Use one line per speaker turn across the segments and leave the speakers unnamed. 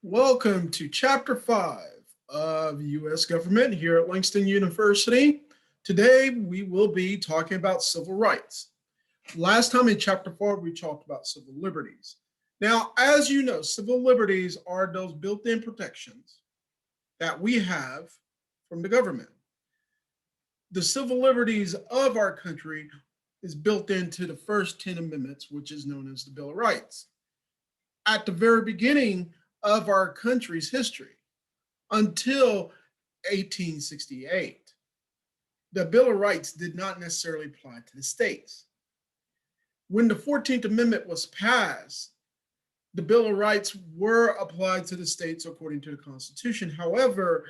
Welcome to Chapter 5 of U.S. Government here at Langston University. Today, we will be talking about civil rights. Last time in Chapter 4, we talked about civil liberties. Now, as you know, civil liberties are those built-in protections that we have from the government. The civil liberties of our country is built into the first 10 amendments, which is known as the Bill of Rights. At the very beginning of our country's history, until 1868, the Bill of Rights did not necessarily apply to the states. When the 14th Amendment was passed, the Bill of Rights were applied to the states according to the Constitution. However,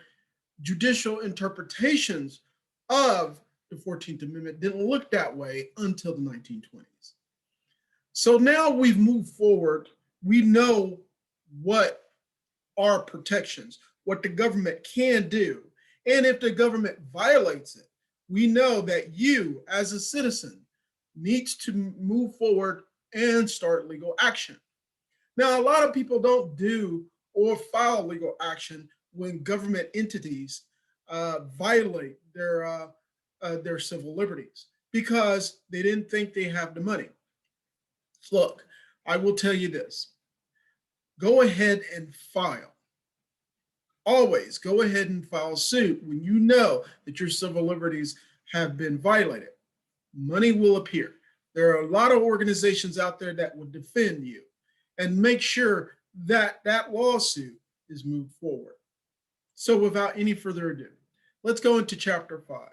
judicial interpretations of the 14th Amendment didn't look that way until the 1920s. So now we've moved forward. We know what are protections, what the government can do. And if the government violates it, we know that you as a citizen needs to move forward and start legal action. Now, a lot of people don't do or file legal action when government entities violate their civil liberties because they didn't think they have the money. Look, I will tell you this. Go ahead and file. Always go ahead and file suit when you know that your civil liberties have been violated. Money will appear. There are a lot of organizations out there that will defend you and make sure that that lawsuit is moved forward. So without any further ado, let's go into Chapter 5.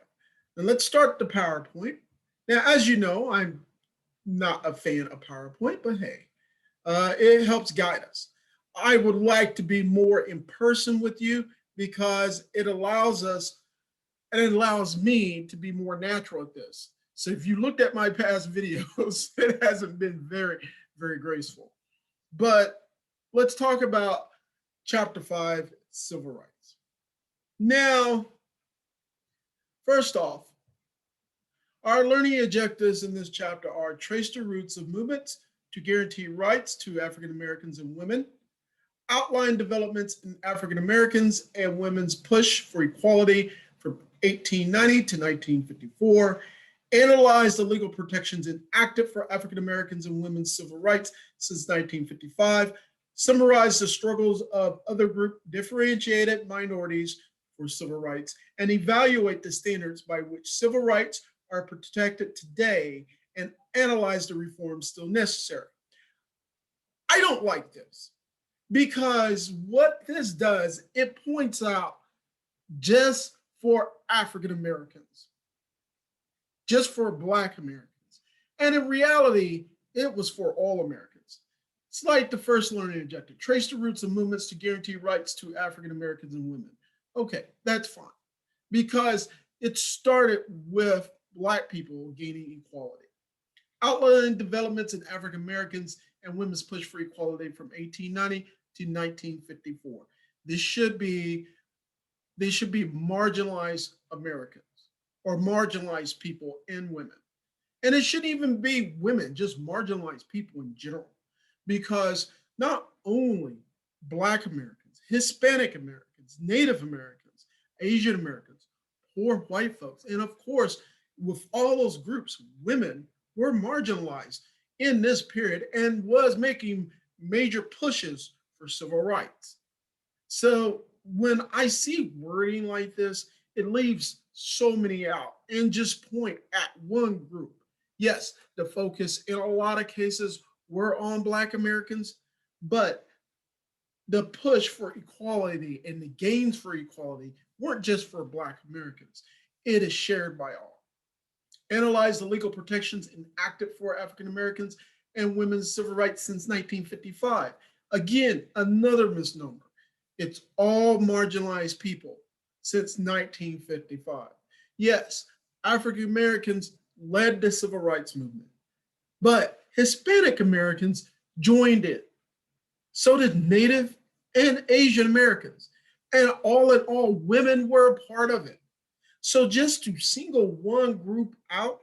And let's start the PowerPoint. Now, as you know, I'm not a fan of PowerPoint, but hey, it helps guide us. I would like to be more in person with you because it allows us and it allows me to be more natural at this. So if you looked at my past videos, it hasn't been very, very graceful. But let's talk about Chapter 5, Civil Rights. Now, first off, our learning objectives in this chapter are trace the roots of movements to guarantee rights to African Americans and women, outline developments in African Americans and women's push for equality from 1890 to 1954, analyze the legal protections enacted for African Americans and women's civil rights since 1955, summarize the struggles of other group differentiated minorities for civil rights, and evaluate the standards by which civil rights are protected today and analyze the reforms still necessary. I don't like this because what this does, it points out just for African Americans, just for Black Americans. And in reality, it was for all Americans. It's like the first learning objective, trace the roots of movements to guarantee rights to African Americans and women. Okay, that's fine because it started with Black people gaining equality. Outline developments in African Americans and women's push for equality from 1890 to 1954. They should be marginalized Americans or marginalized people and women. And it shouldn't even be women, just marginalized people in general, because not only Black Americans, Hispanic Americans, Native Americans, Asian Americans, poor white folks, and of course, with all those groups, women were marginalized in this period and was making major pushes for civil rights. So when I see wording like this, it leaves so many out and just point at one group. Yes, the focus in a lot of cases were on Black Americans, but the push for equality and the gains for equality weren't just for Black Americans. It is shared by all. Analyze the legal protections enacted for African Americans and women's civil rights since 1955. Again, another misnomer. It's all marginalized people since 1955. Yes, African Americans led the civil rights movement, but Hispanic Americans joined it. So did Native and Asian Americans. And all in all, women were a part of it. So just to single one group out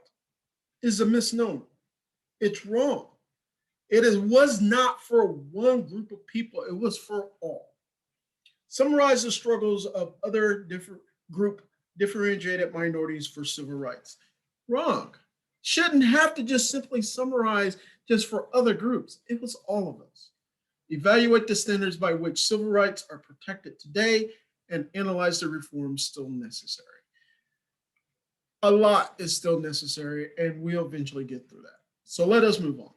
is a misnomer. It's wrong. Was not for one group of people, it was for all. Summarize the struggles of other differentiated minorities for civil rights. Wrong. Shouldn't have to just simply summarize just for other groups. It was all of us. Evaluate the standards by which civil rights are protected today and analyze the reforms still necessary. A lot is still necessary, and we'll eventually get through that. So let us move on.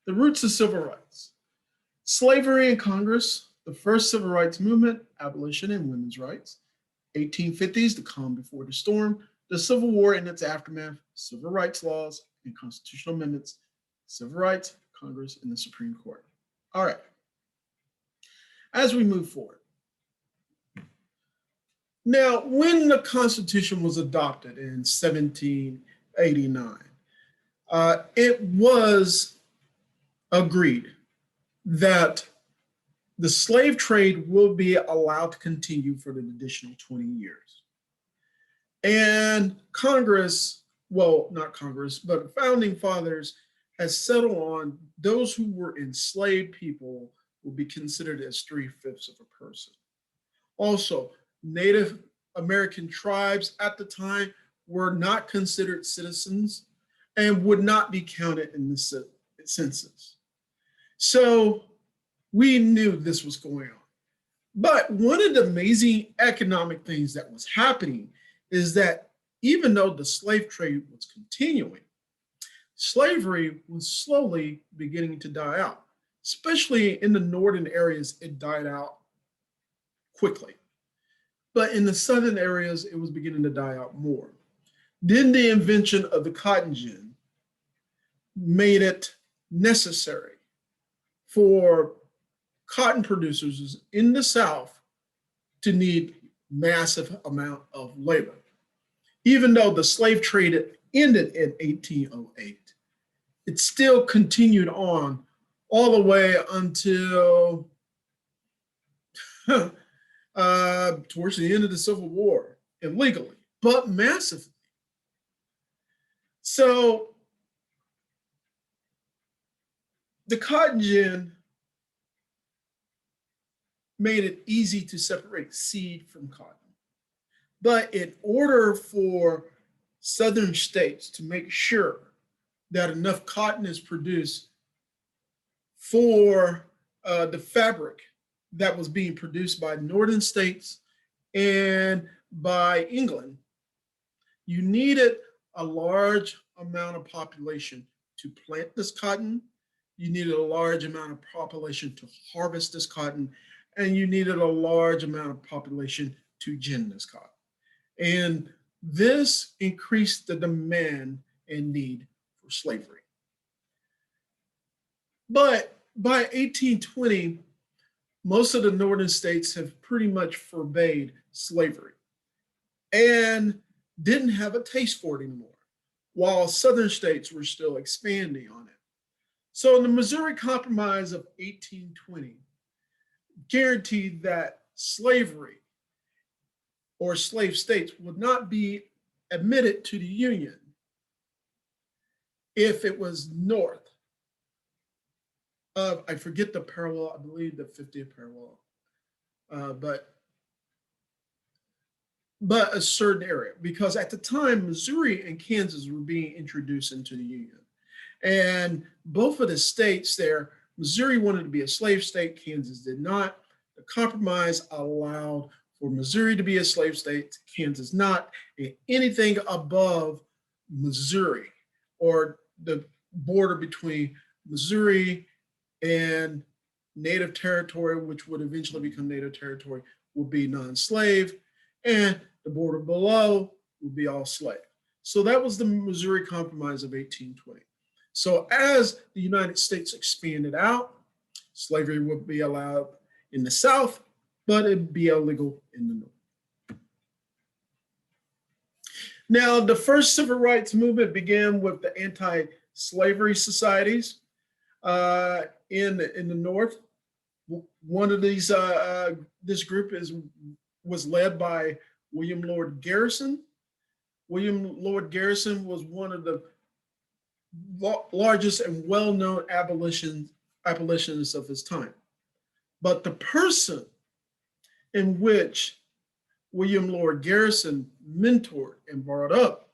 The roots of civil rights. Slavery in Congress, the first civil rights movement, abolition and women's rights. 1850s, the calm before the storm. The Civil War and its aftermath, civil rights laws and constitutional amendments, civil rights, Congress, and the Supreme Court. All right. As we move forward. Now, when the Constitution was adopted in 1789, it was agreed that the slave trade will be allowed to continue for an additional 20 years. And Congress, well, not Congress, but founding fathers has settled on those who were enslaved people will be considered as 3/5 of a person. Also, Native American tribes at the time were not considered citizens and would not be counted in the census. So we knew this was going on. But one of the amazing economic things that was happening is that even though the slave trade was continuing, slavery was slowly beginning to die out. Especially in the northern areas, it died out quickly. But in the southern areas, it was beginning to die out more. Then the invention of the cotton gin made it necessary for cotton producers in the South to need massive amount of labor. Even though the slave trade ended in 1808, it still continued on all the way until towards the end of the Civil War, illegally, but massively. So the cotton gin made it easy to separate seed from cotton. But in order for southern states to make sure that enough cotton is produced for the fabric that was being produced by northern states and by England, you needed a large amount of population to plant this cotton, you needed a large amount of population to harvest this cotton, and you needed a large amount of population to gin this cotton. And this increased the demand and need for slavery. But by 1820, most of the northern states have pretty much forbade slavery and didn't have a taste for it anymore, while southern states were still expanding on it. So the Missouri Compromise of 1820 guaranteed that slavery or slave states would not be admitted to the Union if it was north of, I forget the parallel, I believe the 50th parallel, but a certain area, because at the time, Missouri and Kansas were being introduced into the Union. And both of the states there, Missouri wanted to be a slave state, Kansas did not. The compromise allowed for Missouri to be a slave state, Kansas not, and anything above Missouri or the border between Missouri and native territory, which would eventually become native territory, would be non-slave, and the border below would be all slave. So that was the Missouri Compromise of 1820. So as the United States expanded out, slavery would be allowed in the South, but it'd be illegal in the North. Now, the first civil rights movement began with the anti-slavery societies in the North. One of these, this group was led by William Lord Garrison. William Lord Garrison was one of the largest and well-known abolitionists of his time. But the person in which William Lloyd Garrison mentored and brought up,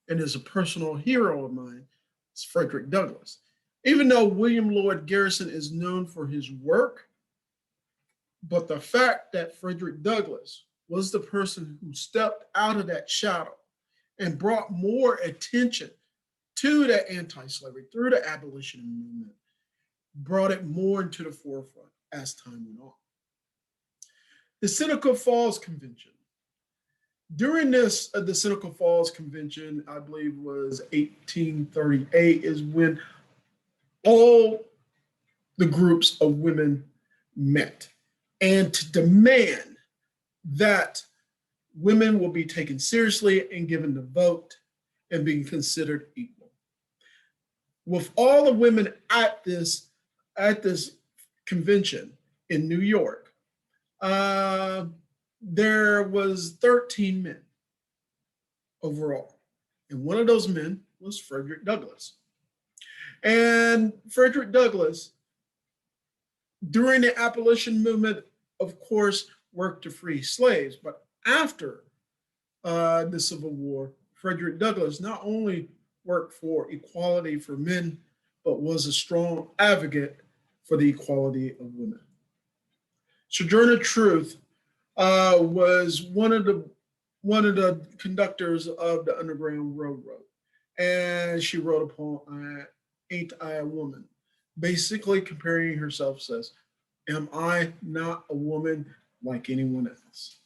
and is a personal hero of mine, is Frederick Douglass. Even though William Lloyd Garrison is known for his work, but the fact that Frederick Douglass was the person who stepped out of that shadow and brought more attention to the anti-slavery through the abolition movement, brought it more into the forefront as time went on. The Seneca Falls Convention. During this, the Seneca Falls Convention, I believe was 1838, is when all the groups of women met, and to demand that women will be taken seriously and given the vote and being considered equal. With all the women at this convention in New York, there was 13 men overall. And one of those men was Frederick Douglass. And Frederick Douglass, during the abolition movement, of course, worked to free slaves. But after the Civil War, Frederick Douglass not only worked for equality for men, but was a strong advocate for the equality of women. Sojourner Truth was one of the conductors of the Underground Railroad, and she wrote a poem, "Ain't I a Woman?" Basically comparing herself, says, "Am I not a woman like anyone else?"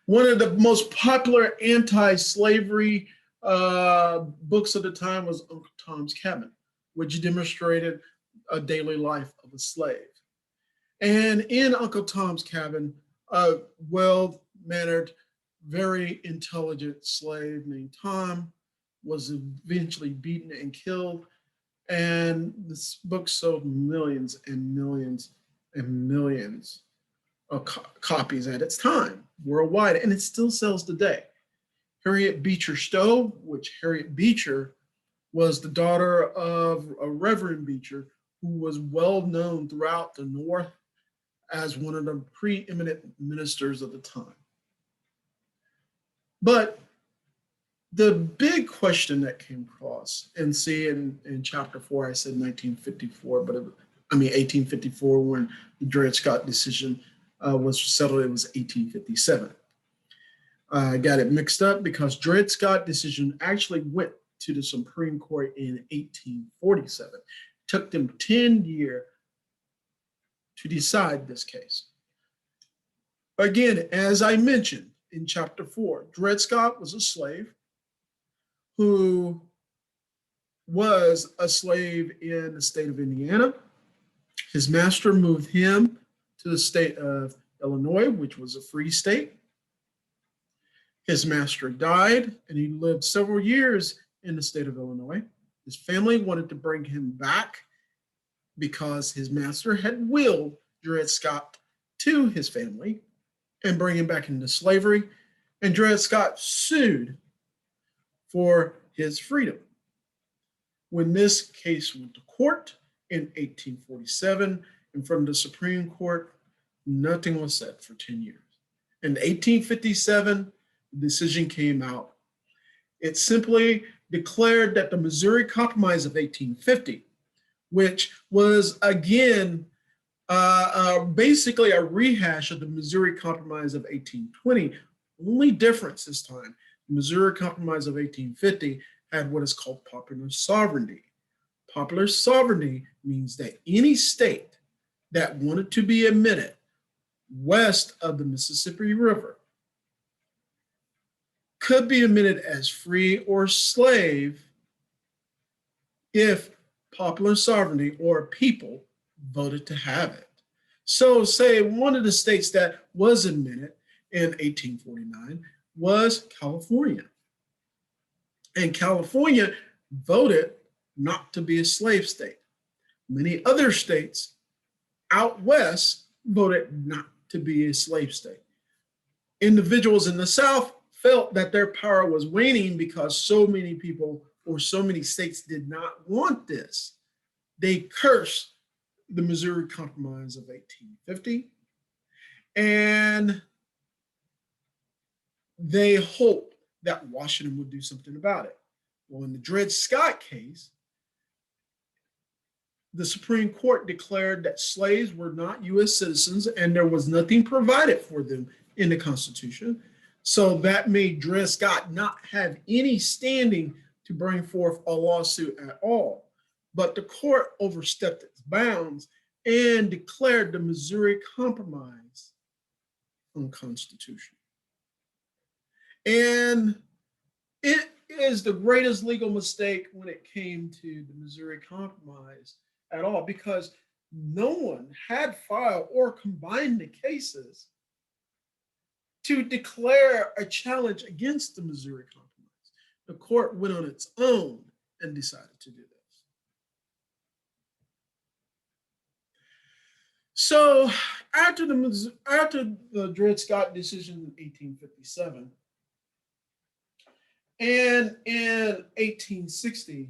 One of the most popular anti-slavery books of the time was Uncle Tom's Cabin, which demonstrated a daily life of a slave. And in Uncle Tom's Cabin, a well-mannered, very intelligent slave named Tom was eventually beaten and killed. And this book sold millions and millions and millions of copies at its time worldwide, and it still sells today. Harriet Beecher Stowe, which Harriet Beecher was the daughter of a Reverend Beecher, who was well known throughout the North as one of the preeminent ministers of the time. But the big question that came across, and see in chapter 4, I said 1954, but 1854 when the Dred Scott decision was settled, it was 1857. I got it mixed up because Dred Scott decision actually went to the Supreme Court in 1847. It took them 10 years to decide this case. Again, as I mentioned in chapter 4, Dred Scott was a slave who was a slave in the state of Indiana. His master moved him to the state of Illinois, which was a free state. His master died, and he lived several years in the state of Illinois. His family wanted to bring him back because his master had willed Dred Scott to his family and bring him back into slavery. And Dred Scott sued for his freedom. When this case went to court in 1847 in front of the Supreme Court, nothing was said for 10 years. In 1857, the decision came out. It simply declared that the Missouri Compromise of 1850, which was again basically a rehash of the Missouri Compromise of 1820, only difference this time, the Missouri Compromise of 1850 had what is called popular sovereignty. Popular sovereignty means that any state that wanted to be admitted west of the Mississippi River could be admitted as free or slave if popular sovereignty or people voted to have it. So say one of the states that was admitted in 1849 was California. And California voted not to be a slave state. Many other states out west voted not to be a slave state. Individuals in the South felt that their power was waning because so many people or so many states did not want this. They cursed the Missouri Compromise of 1850, and they hoped that Washington would do something about it. Well, in the Dred Scott case, the Supreme Court declared that slaves were not U.S. citizens and there was nothing provided for them in the Constitution. So that made Dred Scott not have any standing to bring forth a lawsuit at all. But the court overstepped its bounds and declared the Missouri Compromise unconstitutional. And it is the greatest legal mistake when it came to the Missouri Compromise at all, because no one had filed or combined the cases to declare a challenge against the Missouri Compromise. The court went on its own and decided to do this. So after the Dred Scott decision in 1857, and in 1860,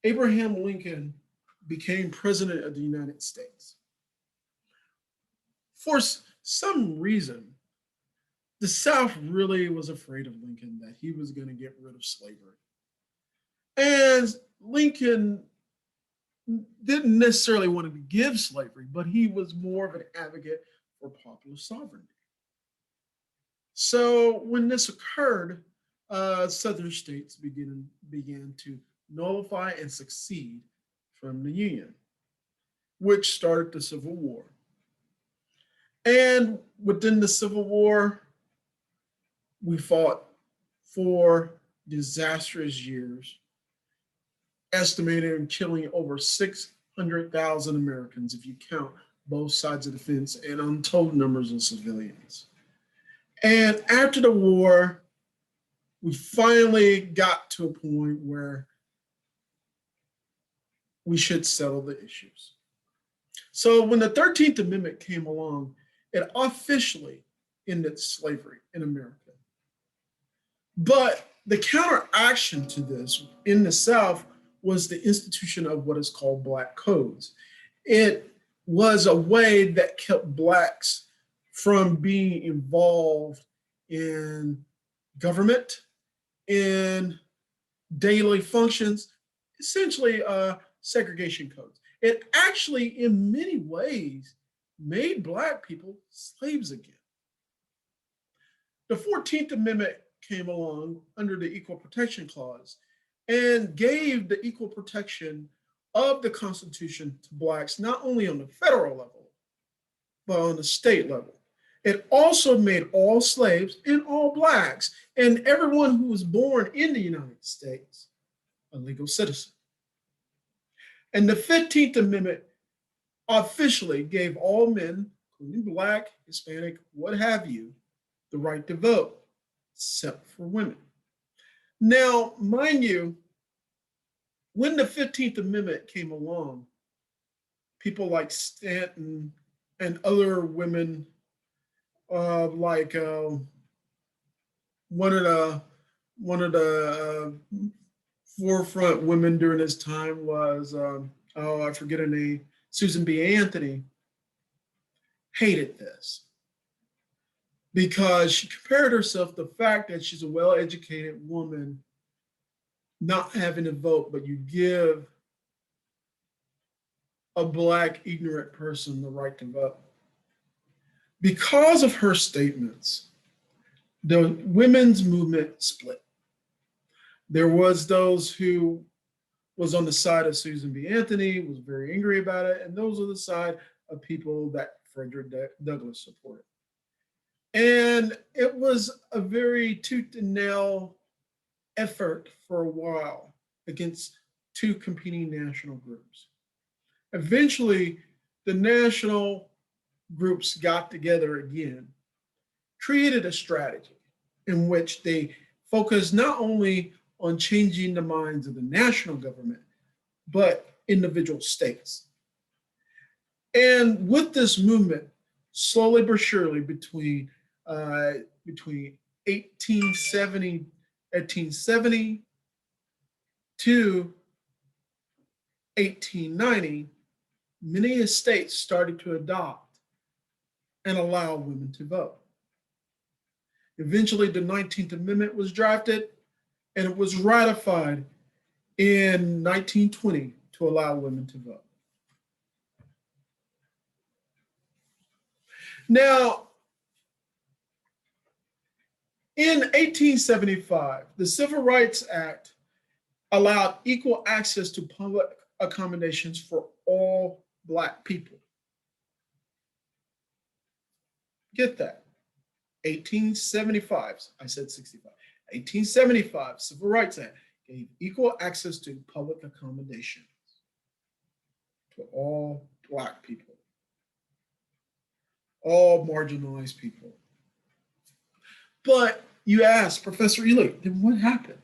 Abraham Lincoln became president of the United States. For some reason, the South really was afraid of Lincoln, that he was going to get rid of slavery. And Lincoln didn't necessarily want to give slavery, but he was more of an advocate for popular sovereignty. So when this occurred, Southern states began to nullify and secede from the Union, which started the Civil War. And within the Civil War, we fought for disastrous years, estimated in killing over 600,000 Americans, if you count both sides of the fence, and untold numbers of civilians. And after the war, we finally got to a point where we should settle the issues. So when the 13th Amendment came along, it officially ended slavery in America. But the counteraction to this in the South was the institution of what is called Black codes. It was a way that kept Blacks from being involved in government, in daily functions, essentially segregation codes. It actually, in many ways, made Black people slaves again. The 14th Amendment came along under the Equal Protection Clause and gave the equal protection of the Constitution to Blacks, not only on the federal level, but on the state level. It also made all slaves and all Blacks and everyone who was born in the United States a legal citizen. And the 15th Amendment officially gave all men, including Black, Hispanic, what have you, the right to vote, except for women. Now, mind you, when the 15th Amendment came along, people like Stanton and other women, like one of the forefront women during this time was, I forget her name, Susan B. Anthony, hated this because she compared herself to the fact that she's a well-educated woman not having a vote, but you give a Black ignorant person the right to vote. Because of her statements, the women's movement split. There was those who was on the side of Susan B. Anthony, was very angry about it, and those are the side of people that Frederick Douglass supported. And it was a very tooth and nail effort for a while against two competing national groups. Eventually, the national groups got together again, created a strategy in which they focused not only on changing the minds of the national government, but individual states. And with this movement, slowly but surely between 1870 to 1890, many states started to adopt and allow women to vote. Eventually, the 19th Amendment was drafted and it was ratified in 1920 to allow women to vote. Now, in 1875, the Civil Rights Act allowed equal access to public accommodations for all Black people. Get that. 1875, I said 65. 1875, Civil Rights Act gave equal access to public accommodations to all Black people, all marginalized people. But you ask, Professor Elix, then what happened?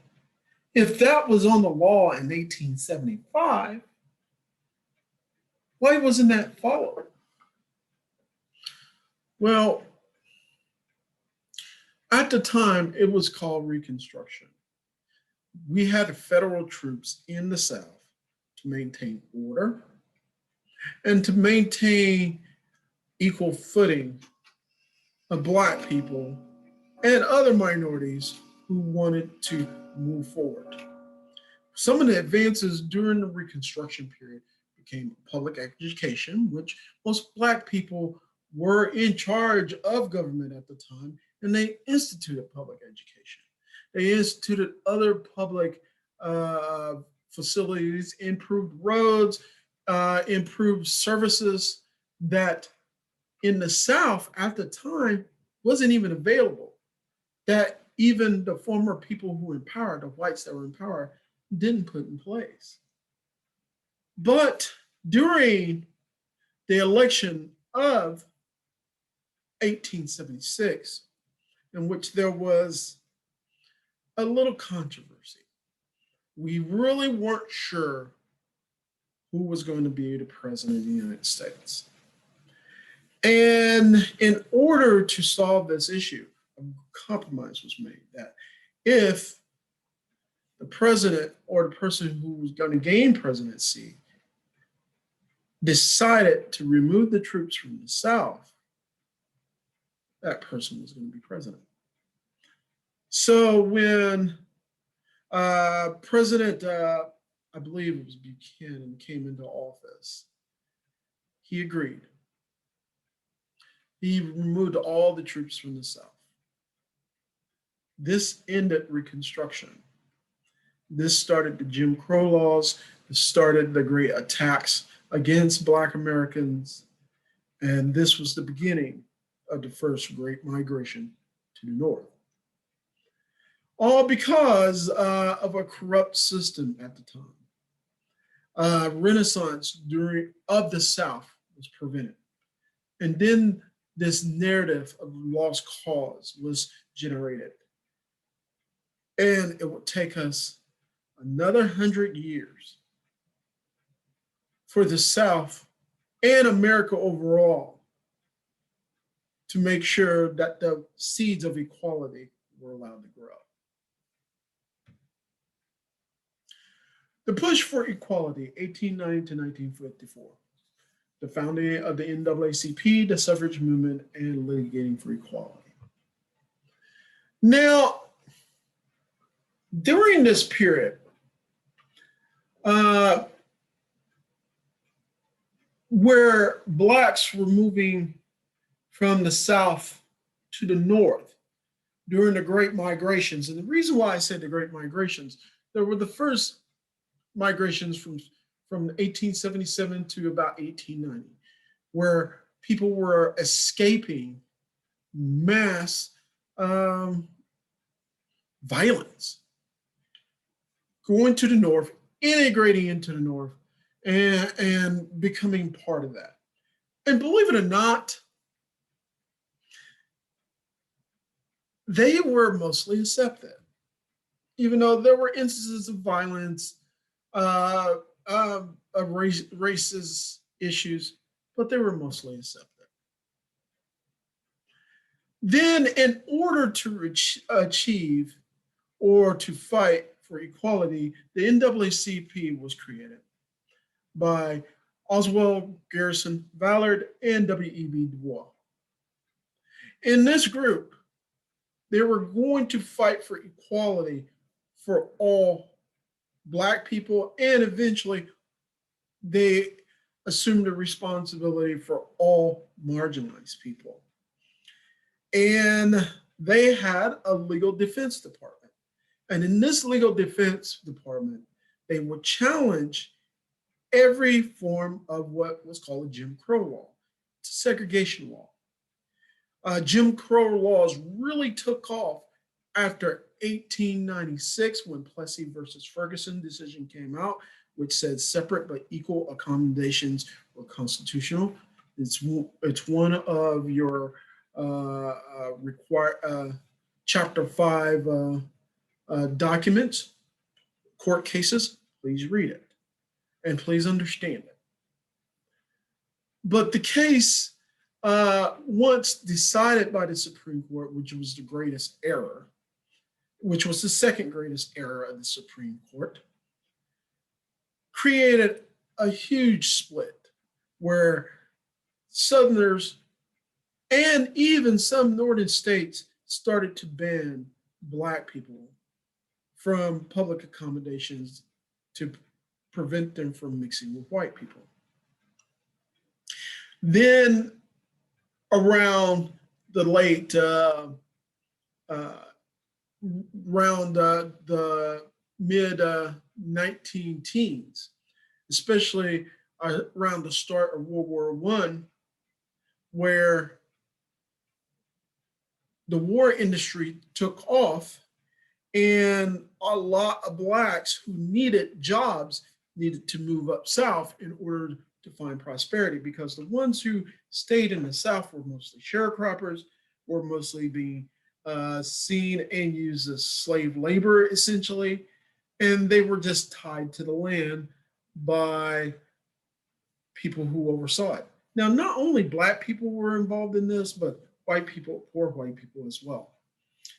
If that was on the law in 1875, why wasn't that followed? Well, at the time, it was called Reconstruction. We had federal troops in the South to maintain order and to maintain equal footing of Black people and other minorities who wanted to move forward. Some of the advances during the Reconstruction period became public education, which most Black people were in charge of government at the time, and they instituted public education. They instituted other public facilities, improved roads, improved services that in the South at the time wasn't even available, that even the former people who were in power, the whites that were in power, didn't put in place. But during the election of 1876, in which there was a little controversy, we really weren't sure who was going to be the president of the United States. And in order to solve this issue, a compromise was made that if the president or the person who was going to gain presidency decided to remove the troops from the South, that person was going to be president. So when President, I believe it was Buchanan, came into office, he agreed. He removed all the troops from the South. This ended Reconstruction. This started the Jim Crow laws. This started the great attacks against Black Americans. And this was the beginning of the first Great Migration to the North. All because of a corrupt system at the time. Renaissance of the South was prevented. And then this narrative of lost cause was generated. And it would take us another 100 years for the South and America overall to make sure that the seeds of equality were allowed to grow. The push for equality, 1890 to 1954. The founding of the NAACP, the suffrage movement, and litigating for equality. Now, during this period, where Blacks were moving from the South to the North during the Great Migrations, and the reason why I said the Great Migrations, there were the first migrations from 1877 to about 1890, where people were escaping mass violence, going to the North, integrating into the North, and becoming part of that. And believe it or not, they were mostly accepted, even though there were instances of violence, racist issues, but they were mostly accepted. Then, in order to achieve or to fight for equality, the NAACP was created by Oswald Garrison Ballard, and W.E.B. Du Bois. In this group, they were going to fight for equality for all Black people, and eventually they assumed the responsibility for all marginalized people. And they had a legal defense department. And in this legal defense department, they would challenge every form of what was called a Jim Crow law. It's a segregation law. Jim Crow laws really took off after 1896 when Plessy versus Ferguson decision came out, which said separate but equal accommodations were constitutional. It's one of your Chapter 5 documents, court cases. Please read it and please understand it. But the case, once decided by the Supreme Court, which was the greatest error, which was the second greatest error of the Supreme Court, created a huge split where Southerners and even some northern states started to ban Black people from public accommodations to prevent them from mixing with white people. Then around the late, around the mid 19 teens, especially around the start of World War I, where the war industry took off and a lot of Blacks who needed jobs needed to move up south in order to find prosperity, because the ones who stayed in the South were mostly sharecroppers, were mostly being seen and used as slave labor, essentially, and they were just tied to the land by people who oversaw it. Now, not only Black people were involved in this, but white people, poor white people as well.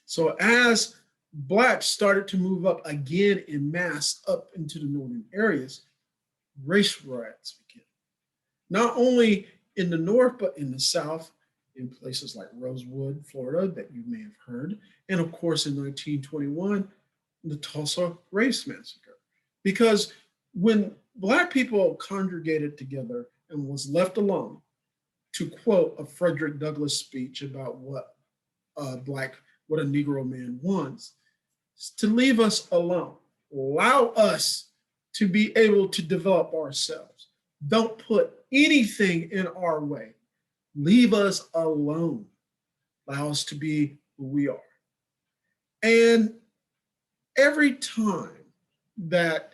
So as Blacks started to move up again in mass up into the northern areas, race riots began. Not only in the north, but in the south, in places like Rosewood, Florida, that you may have heard. And of course, in 1921, the Tulsa Race Massacre. Because when Black people congregated together and was left alone, to quote a Frederick Douglass speech about what a Negro man wants, to leave us alone. Allow us to be able to develop ourselves. Don't put anything in our way. Leave us alone. Allow us to be who we are. And every time that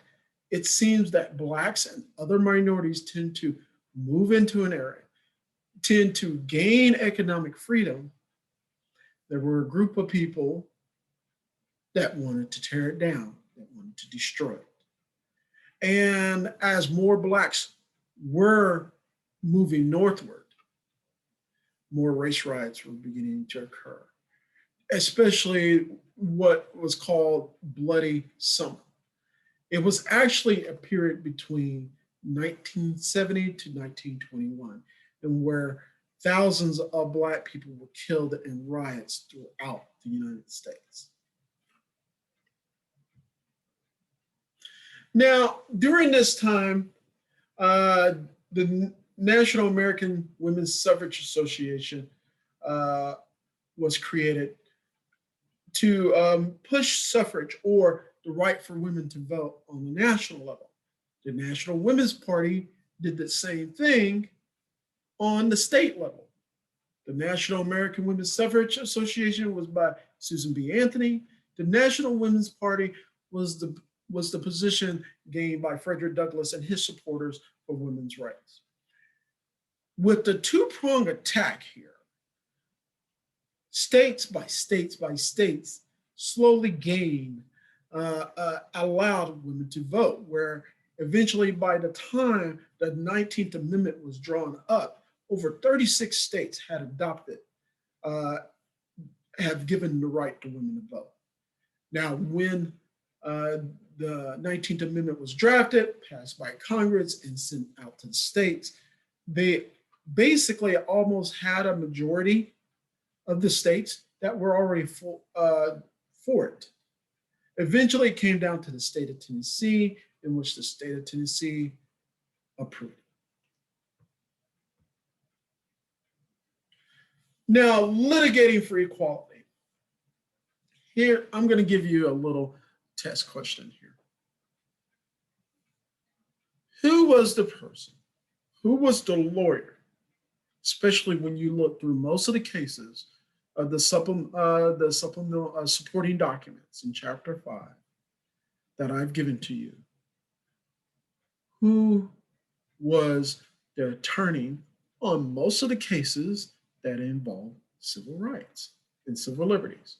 it seems that Blacks and other minorities tend to move into an area, tend to gain economic freedom, there were a group of people that wanted to tear it down, that wanted to destroy it. And as more Blacks were moving northward, more race riots were beginning to occur, especially what was called Bloody Summer. It was actually a period between 1970 to 1921, and where thousands of Black people were killed in riots throughout the United States. Now, during this time, the National American Women's Suffrage Association was created to push suffrage, or the right for women to vote, on the national level. The National Women's Party did the same thing on the state level. The National American Women's Suffrage Association was by Susan B. Anthony. The National Women's Party was the position gained by Frederick Douglass and his supporters for women's rights. With the two-pronged attack here, states by states by states slowly gained, allowed women to vote, where eventually by the time the 19th Amendment was drawn up, over 36 states had adopted, have given the right to women to vote. Now, when the 19th Amendment was drafted, passed by Congress, and sent out to the states, they basically almost had a majority of the states that were already for it. Eventually, it came down to the state of Tennessee, in which the state of Tennessee approved. Now, litigating for equality. Here, I'm going to give you a little test question here. Who was the person? Who was the lawyer? Especially when you look through most of the cases of the supplemental supporting documents in Chapter 5 that I've given to you. Who was the attorney on most of the cases that involve civil rights and civil liberties?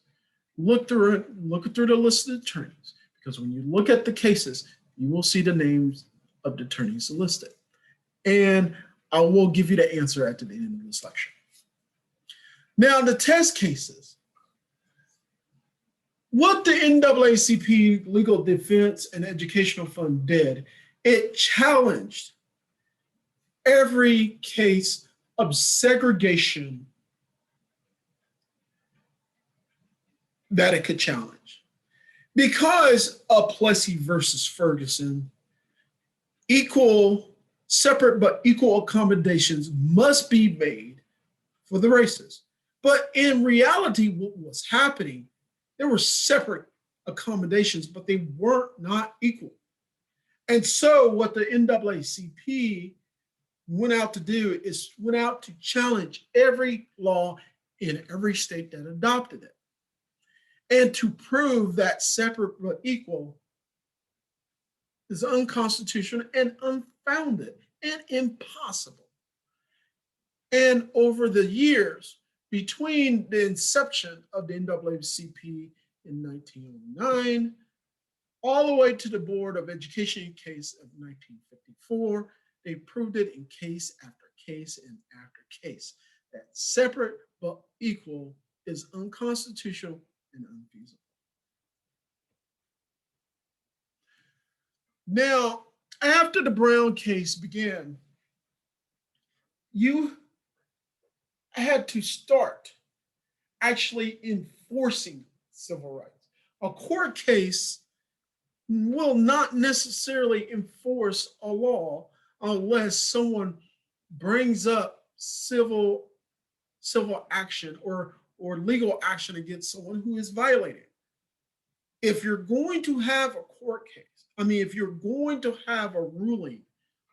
Look through the list of attorneys, because when you look at the cases, you will see the names of the attorneys listed. And I will give you the answer at the end of this lecture. Now, the test cases. What the NAACP Legal Defense and Educational Fund did, it challenged every case of segregation that it could challenge. Because of Plessy versus Ferguson, separate but equal accommodations must be made for the races. But in reality, what was happening, there were separate accommodations, but they were not equal. And so what the NAACP went out to do is went out to challenge every law in every state that adopted it, and to prove that separate but equal is unconstitutional and unfounded and impossible. And over the years, between the inception of the NAACP in 1909, all the way to the Board of Education case of 1954, they proved it in case after case and after case that separate but equal is unconstitutional and unfeasible. Now, after the Brown case began, you had to start actually enforcing civil rights. A court case will not necessarily enforce a law unless someone brings up civil action or legal action against someone who is violating. If you're going to have a court case, if you're going to have a ruling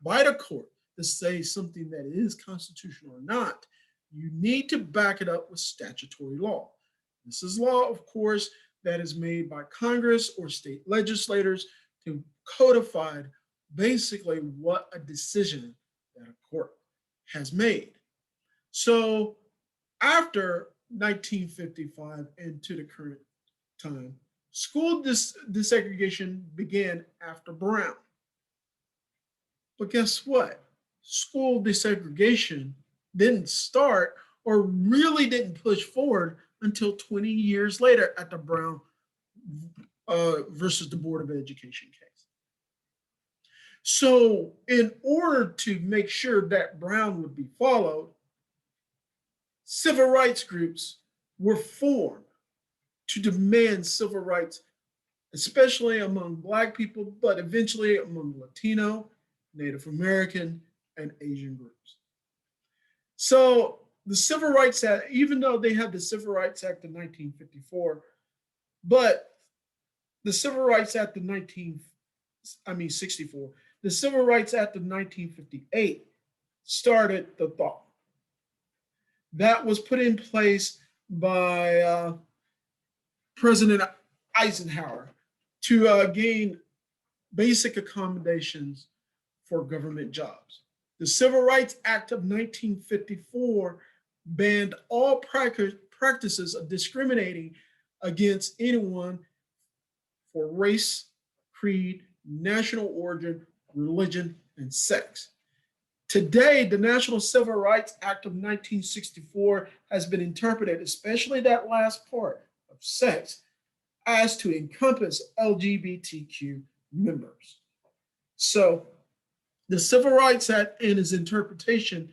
by the court to say something that is constitutional or not, you need to back it up with statutory law. This is law, of course, that is made by Congress or state legislators to codify basically what a decision that a court has made. So after 1955 and to the current time, school desegregation began after Brown. But guess what? School desegregation didn't start or really didn't push forward until 20 years later at the Brown versus the Board of Education case. So in order to make sure that Brown would be followed, civil rights groups were formed to demand civil rights, especially among Black people, but eventually among Latino, Native American, and Asian groups. So the Civil Rights Act, even though they had the Civil Rights Act of 1954, but the Civil Rights Act of 64, the Civil Rights Act of 1958 started the thought. That was put in place by President Eisenhower to gain basic accommodations for government jobs. The Civil Rights Act of 1954 banned all practices of discriminating against anyone for race, creed, national origin, religion, and sex. Today, the National Civil Rights Act of 1964 has been interpreted, especially that last part of sex, as to encompass LGBTQ members. So the Civil Rights Act and its interpretation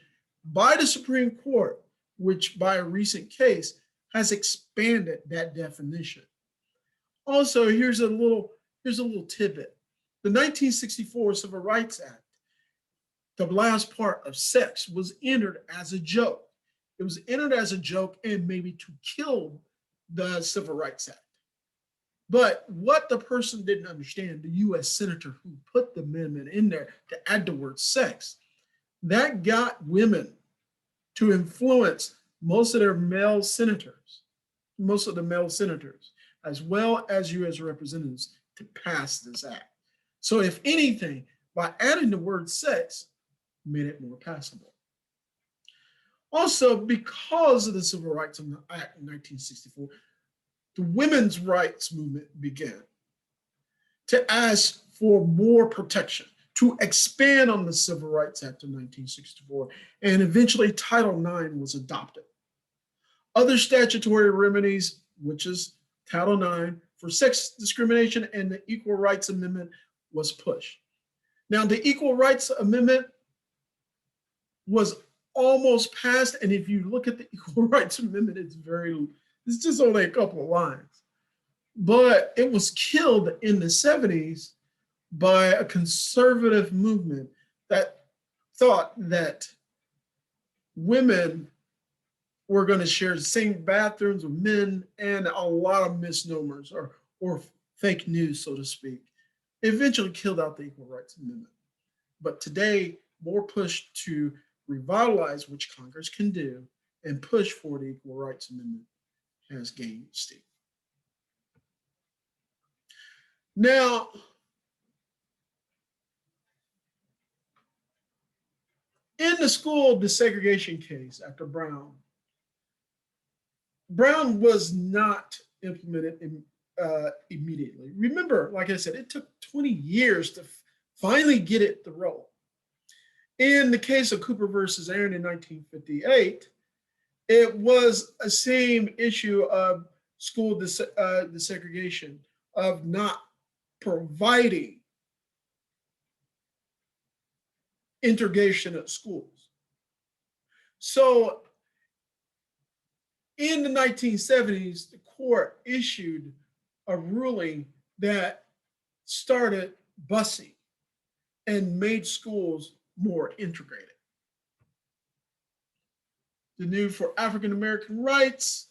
by the Supreme Court, which by a recent case has expanded that definition. Also, here's a little tidbit. The 1964 Civil Rights Act, the last part of sex, was entered as a joke. It was entered as a joke and maybe to kill the Civil Rights Act. But what the person didn't understand, the US senator who put the amendment in there to add the word sex, that got women to influence most of the male senators, as well as US representatives, to pass this act. So if anything, by adding the word sex, made it more passable. Also, because of the Civil Rights Act in 1964, the women's rights movement began to ask for more protection, to expand on the Civil Rights Act of 1964, and eventually Title IX was adopted. Other statutory remedies, which is Title IX for sex discrimination and the Equal Rights Amendment, was pushed. Now, the Equal Rights Amendment was almost passed, and if you look at the Equal Rights Amendment, it's just only a couple of lines. But it was killed in the 70s by a conservative movement that thought that women were going to share the same bathrooms with men, and a lot of misnomers or fake news, so to speak, eventually killed out the Equal Rights Amendment. But today, more push to revitalize, which Congress can do, and push for the Equal Rights Amendment has gained steam. Now, in the school desegregation case after Brown was not implemented immediately. Remember, like I said, it took 20 years to finally get it to roll. In the case of Cooper versus Aaron in 1958, it was a same issue of school desegregation, of not providing integration at schools. So in the 1970s, the court issued a ruling that started busing and made schools more integrated. The new for African American rights,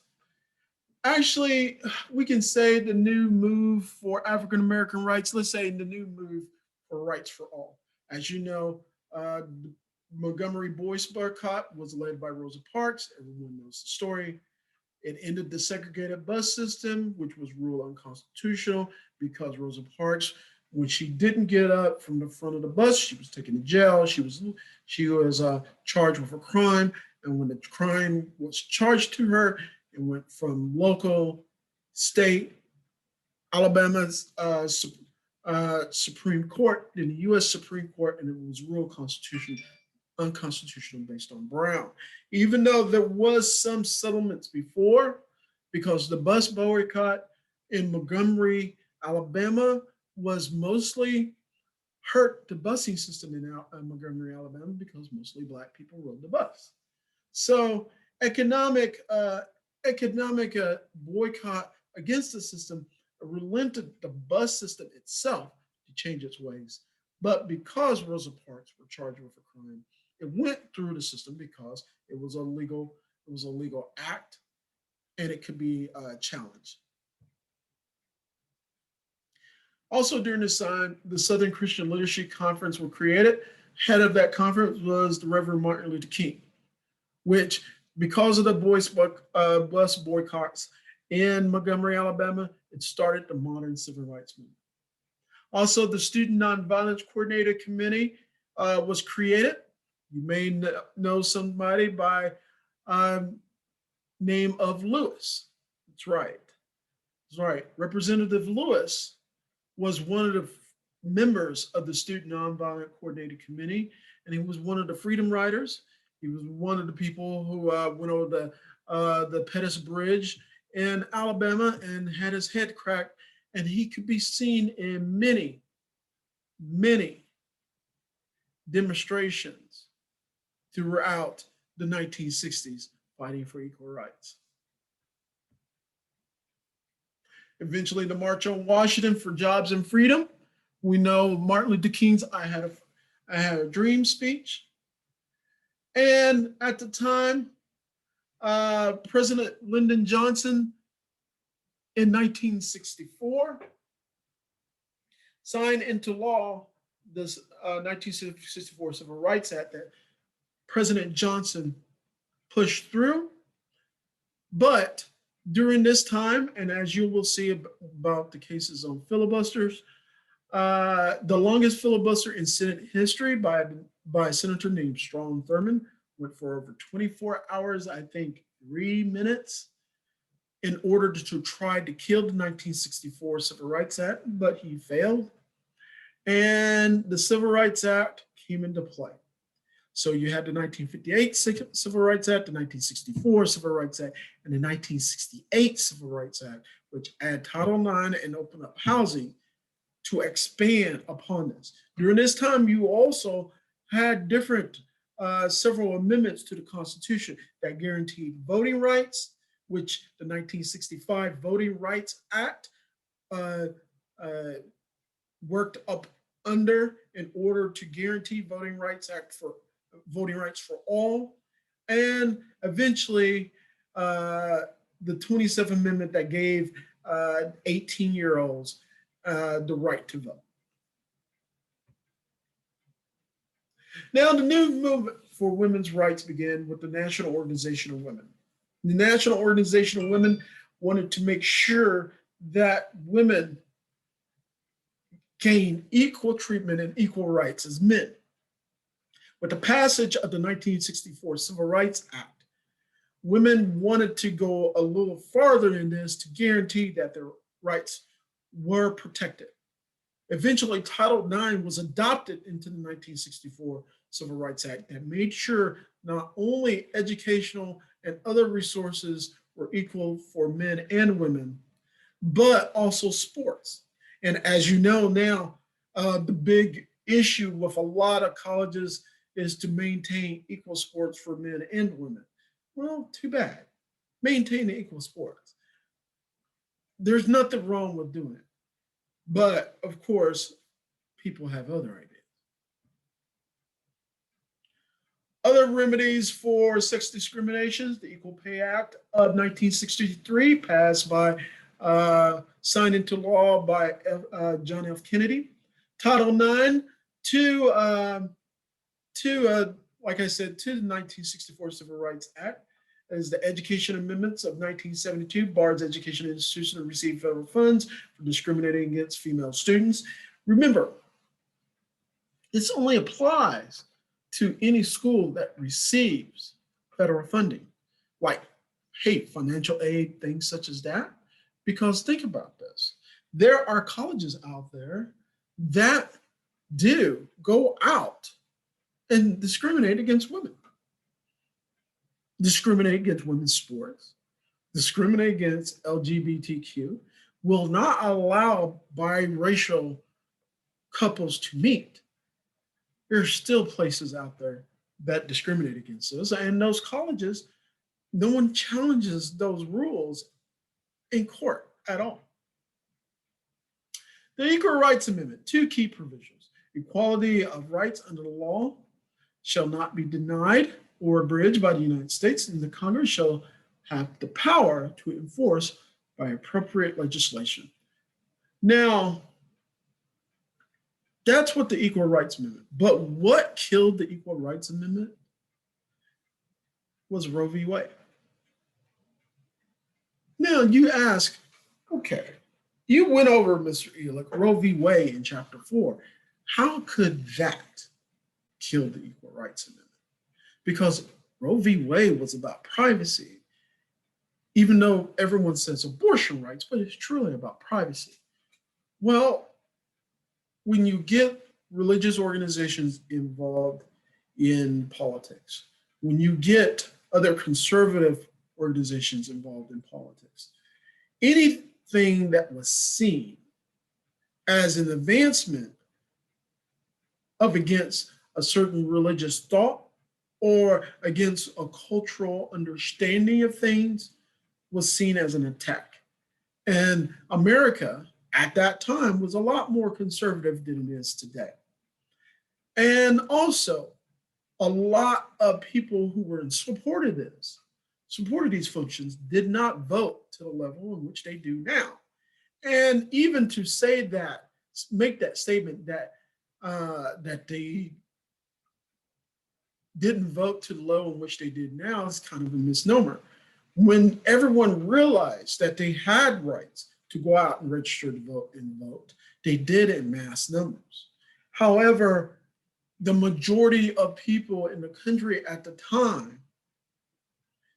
actually, we can say the new move for African American rights, let's say the new move for rights for all. As you know, the Montgomery boys boycott was led by Rosa Parks. Everyone knows the story. It ended the segregated bus system, which was ruled unconstitutional because Rosa Parks, when she didn't get up from the front of the bus, she was taken to jail. She was charged with a crime. And when the crime was charged to her, it went from local, state, Alabama's Supreme Court, then the US Supreme Court, and it was ruled unconstitutional based on Brown. Even though there was some settlements before, because the bus boycott in Montgomery, Alabama was mostly hurt the busing system in Montgomery, Alabama, because mostly Black people rode the bus. So economic boycott against the system relented the bus system itself to change its ways. But because Rosa Parks were charged with a crime, it went through the system because it was a legal act and it could be challenged. Also during this time, the Southern Christian Leadership Conference was created. Head of that conference was the Reverend Martin Luther King, which, because of the bus boycotts in Montgomery, Alabama, it started the modern civil rights movement. Also, the Student Nonviolence Coordinator Committee was created. You may know somebody by name of Lewis. That's right. That's right. Representative Lewis was one of the members of the Student Nonviolent Coordinator Committee, and he was one of the Freedom Riders. He was one of the people who went over the Pettus Bridge in Alabama and had his head cracked, and he could be seen in many many demonstrations throughout the 1960s fighting for equal rights. Eventually, the March on Washington for Jobs and Freedom. We know Martin Luther King's I Had a Dream speech. And at the time, President Lyndon Johnson in 1964 signed into law this 1964 Civil Rights Act that President Johnson pushed through. But during this time, and as you will see about the cases on filibusters, the longest filibuster in Senate history by a senator named Strom Thurmond went for over 24 hours, I think 3 minutes, in order to try to kill the 1964 Civil Rights Act, but he failed. And the Civil Rights Act came into play. So you had the 1958 Civil Rights Act, the 1964 Civil Rights Act, and the 1968 Civil Rights Act, which add Title IX and open up housing to expand upon this. During this time, you also had different several amendments to the Constitution that guaranteed voting rights, which the 1965 Voting Rights Act worked up under in order to guarantee voting rights for all. And eventually, the 27th Amendment that gave 18-year-olds the right to vote. Now, the new movement for women's rights began with the National Organization of Women. The National Organization of Women wanted to make sure that women gain equal treatment and equal rights as men. With the passage of the 1964 Civil Rights Act, women wanted to go a little farther than this to guarantee that their rights were protected. Eventually, Title IX was adopted into the 1964 Civil Rights Act that made sure not only educational and other resources were equal for men and women, but also sports. And as you know now, the big issue with a lot of colleges is to maintain equal sports for men and women. Well, too bad. Maintain the equal sports. There's nothing wrong with doing it. But of course, people have other ideas. Other remedies for sex discrimination, the Equal Pay Act of 1963, passed by, signed into law by John F. Kennedy. Title IX, like I said, to the 1964 Civil Rights Act, as the Education Amendments of 1972 bars education institutions to receive federal funds for discriminating against female students. Remember, this only applies to any school that receives federal funding, like, hey, financial aid, things such as that. Because think about this. There are colleges out there that do go out and discriminate against women. Discriminate against women's sports, discriminate against LGBTQ, will not allow biracial couples to meet. There are still places out there that discriminate against us. And those colleges, no one challenges those rules in court at all. The Equal Rights Amendment, 2 key provisions. Equality of rights under the law shall not be denied or abridged by the United States, and the Congress shall have the power to enforce by appropriate legislation. Now, that's what the Equal Rights Amendment. But what killed the Equal Rights Amendment was Roe v. Wade. Now you ask, okay, you went over, Mr. Elix, Roe v. Wade in chapter 4. How could that kill the Equal Rights Amendment? Because Roe v. Wade was about privacy, even though everyone says abortion rights, but it's truly about privacy. Well, when you get religious organizations involved in politics, when you get other conservative organizations involved in politics, anything that was seen as an advancement up against a certain religious thought or against a cultural understanding of things was seen as an attack. And America at that time was a lot more conservative than it is today. And also, a lot of people who were in support of this, supported these functions, did not vote to the level in which they do now. And even to say that, make that statement that that they didn't vote to the level in which they did now is kind of a misnomer. When everyone realized that they had rights to go out and register to vote and vote, they did in mass numbers. However, the majority of people in the country at the time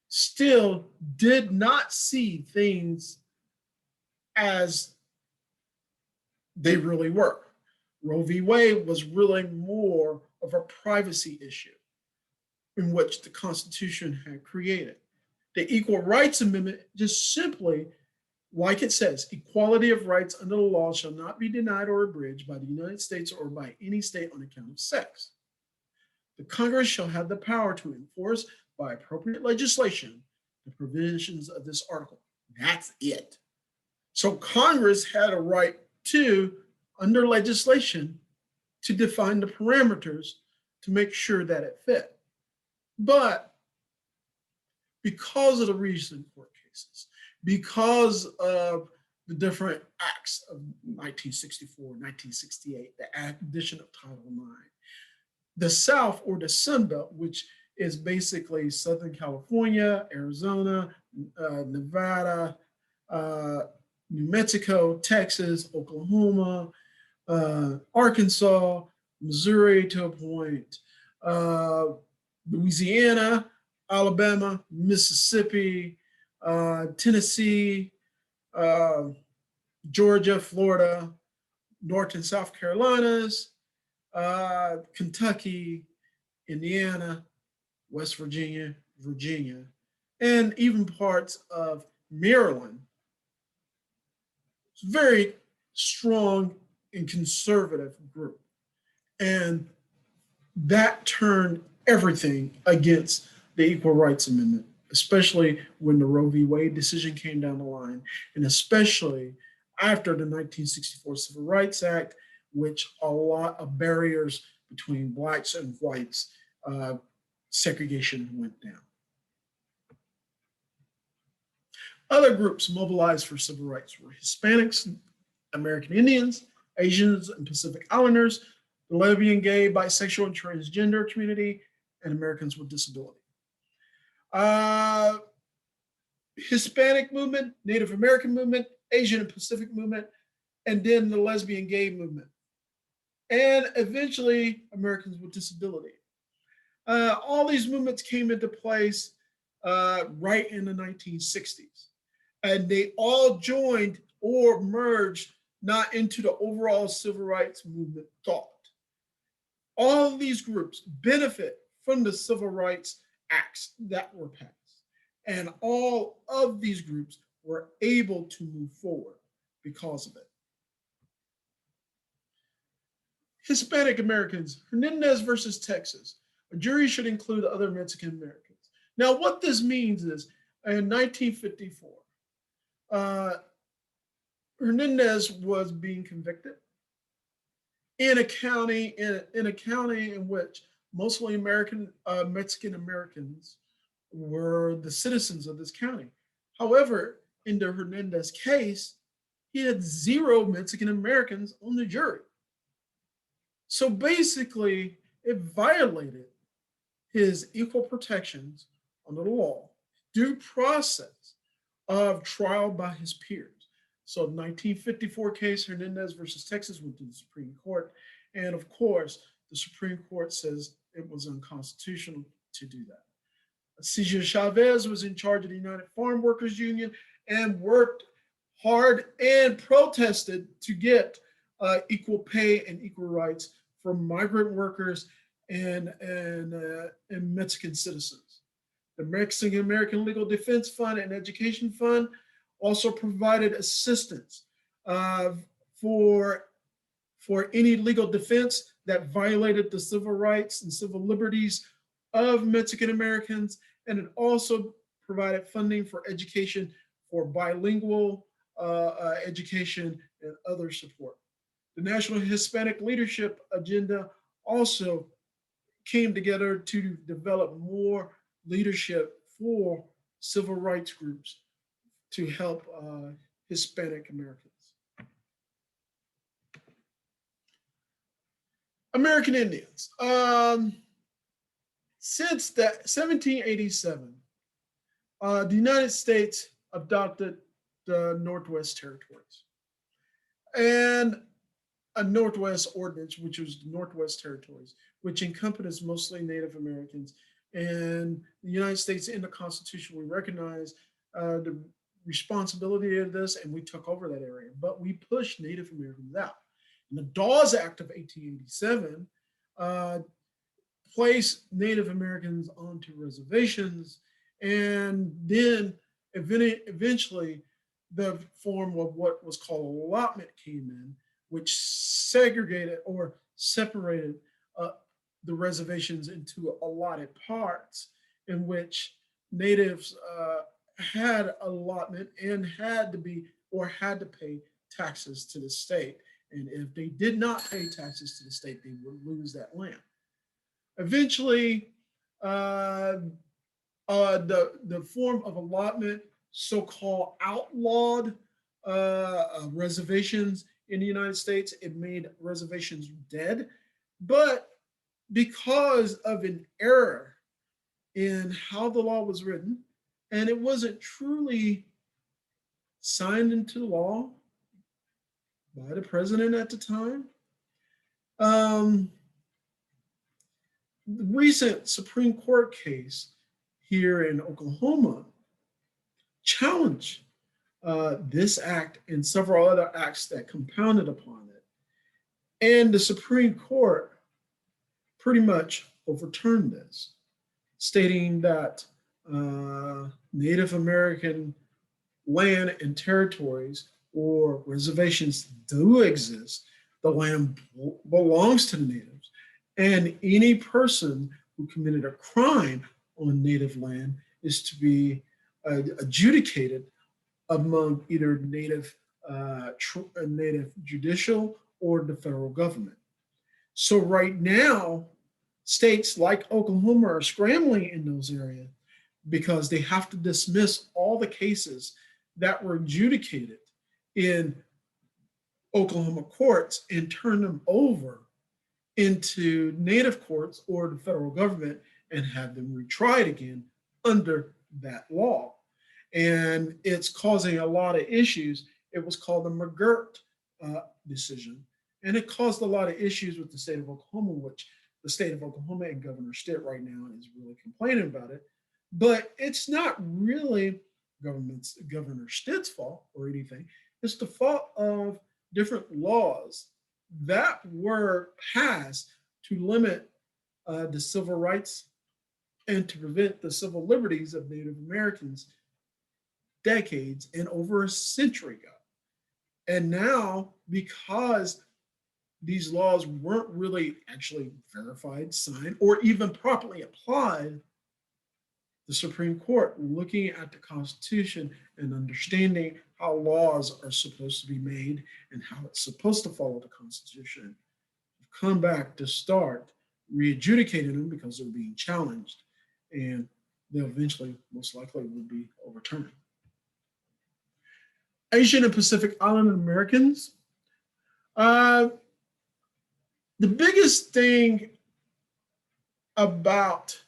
still did not see things as they really were. Roe v. Wade was really more of a privacy issue in which the Constitution had created. The Equal Rights Amendment just simply, like it says, equality of rights under the law shall not be denied or abridged by the United States or by any state on account of sex. The Congress shall have the power to enforce by appropriate legislation the provisions of this article. That's it. So Congress had a right to, under legislation, to define the parameters to make sure that it fit. But because of the recent court cases, because of the different acts of 1964, 1968, the addition of Title IX, the South, or the Sun Belt, which is basically Southern California, Arizona, Nevada, New Mexico, Texas, Oklahoma, Arkansas, Missouri to a point, Louisiana, Alabama, Mississippi, Tennessee, Georgia, Florida, North and South Carolinas, Kentucky, Indiana, West Virginia, Virginia, and even parts of Maryland. It's a very strong and conservative group. And that turned everything against the Equal Rights Amendment, especially when the Roe v. Wade decision came down the line, and especially after the 1964 Civil Rights Act, which a lot of barriers between blacks and whites, segregation went down. Other groups mobilized for civil rights were Hispanics, American Indians, Asians and Pacific Islanders, the lesbian, gay, bisexual, and transgender community, and Americans with disability. Hispanic movement, Native American movement, Asian and Pacific movement, and then the lesbian gay movement. And eventually, Americans with disability. All these movements came into place right in the 1960s. And they all joined or merged not into the overall civil rights movement thought. All of these groups benefit from the civil rights acts that were passed. And all of these groups were able to move forward because of it. Hispanic Americans, Hernandez versus Texas. A jury should include other Mexican Americans. Now, what this means is in 1954, Hernandez was being convicted in a county in which mostly Mexican Americans were the citizens of this county. However, in the Hernandez case, he had 0 Mexican Americans on the jury. So basically, it violated his equal protections under the law, due process of trial by his peers. So 1954 case, Hernandez versus Texas, went to the Supreme Court. And of course, the Supreme Court says it was unconstitutional to do that. CH5 was in charge of the United Farm Workers Union and worked hard and protested to get equal pay and equal rights for migrant workers and Mexican citizens. The Mexican American Legal Defense Fund and Education Fund also provided assistance for any legal defense that violated the civil rights and civil liberties of Mexican Americans, and it also provided funding for education, for bilingual education and other support. The National Hispanic Leadership Agenda also came together to develop more leadership for civil rights groups to help Hispanic Americans. American Indians. Since 1787, the United States adopted the Northwest Territories and a Northwest Ordinance, which was the Northwest Territories, which encompassed mostly Native Americans. And the United States, in the Constitution, we recognize the responsibility of this, and we took over that area, but we pushed Native Americans out. And the Dawes Act of 1887 placed Native Americans onto reservations, and then eventually the form of what was called allotment came in, which segregated or separated the reservations into allotted parts, in which natives had allotment and had to be or had to pay taxes to the state. And if they did not pay taxes to the state, they would lose that land. Eventually, the form of allotment so-called outlawed reservations in the United States. It made reservations dead. But because of an error in how the law was written, and it wasn't truly signed into law by the president at the time, the recent Supreme Court case here in Oklahoma challenged this act and several other acts that compounded upon it. And the Supreme Court pretty much overturned this, stating that Native American land and territories or reservations do exist. The land belongs to the natives, and any person who committed a crime on native land is to be adjudicated among either native judicial or the federal government. So right now, states like Oklahoma are scrambling in those areas because they have to dismiss all the cases that were adjudicated in Oklahoma courts and turn them over into native courts or the federal government and have them retried again under that law. And it's causing a lot of issues. It was called the McGirt decision. And it caused a lot of issues with the state of Oklahoma, which the state of Oklahoma and Governor Stitt right now is really complaining about it. But it's not really Governor Stitt's fault or anything. It's the fault of different laws that were passed to limit the civil rights and to prevent the civil liberties of Native Americans decades and over a century ago. And now, because these laws weren't really actually verified, signed, or even properly applied, the Supreme Court, looking at the Constitution and understanding how laws are supposed to be made and how it's supposed to follow the Constitution, come back to start re-adjudicating them because they're being challenged, and they'll eventually, most likely, will be overturned. Asian and Pacific Islander Americans. The biggest thing about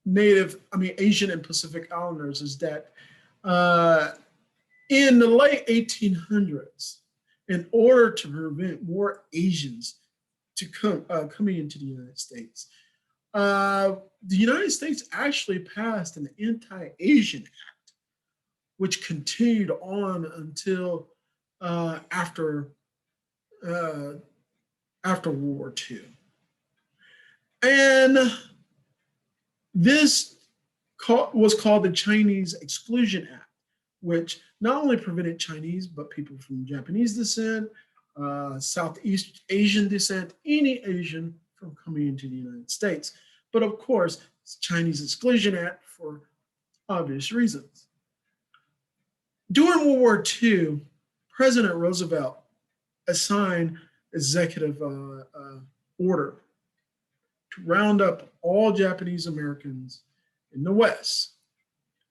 Asian and Pacific Islanders is that in the late 1800s, in order to prevent more Asians to coming into the United States, the United States actually passed an Anti-Asian Act, which continued on until after World War II. And this was called the Chinese Exclusion Act, which not only prevented Chinese, but people from Japanese descent, Southeast Asian descent, any Asian from coming into the United States. But of course, it's Chinese Exclusion Act for obvious reasons. During World War II, President Roosevelt assigned executive order to round up all Japanese Americans in the West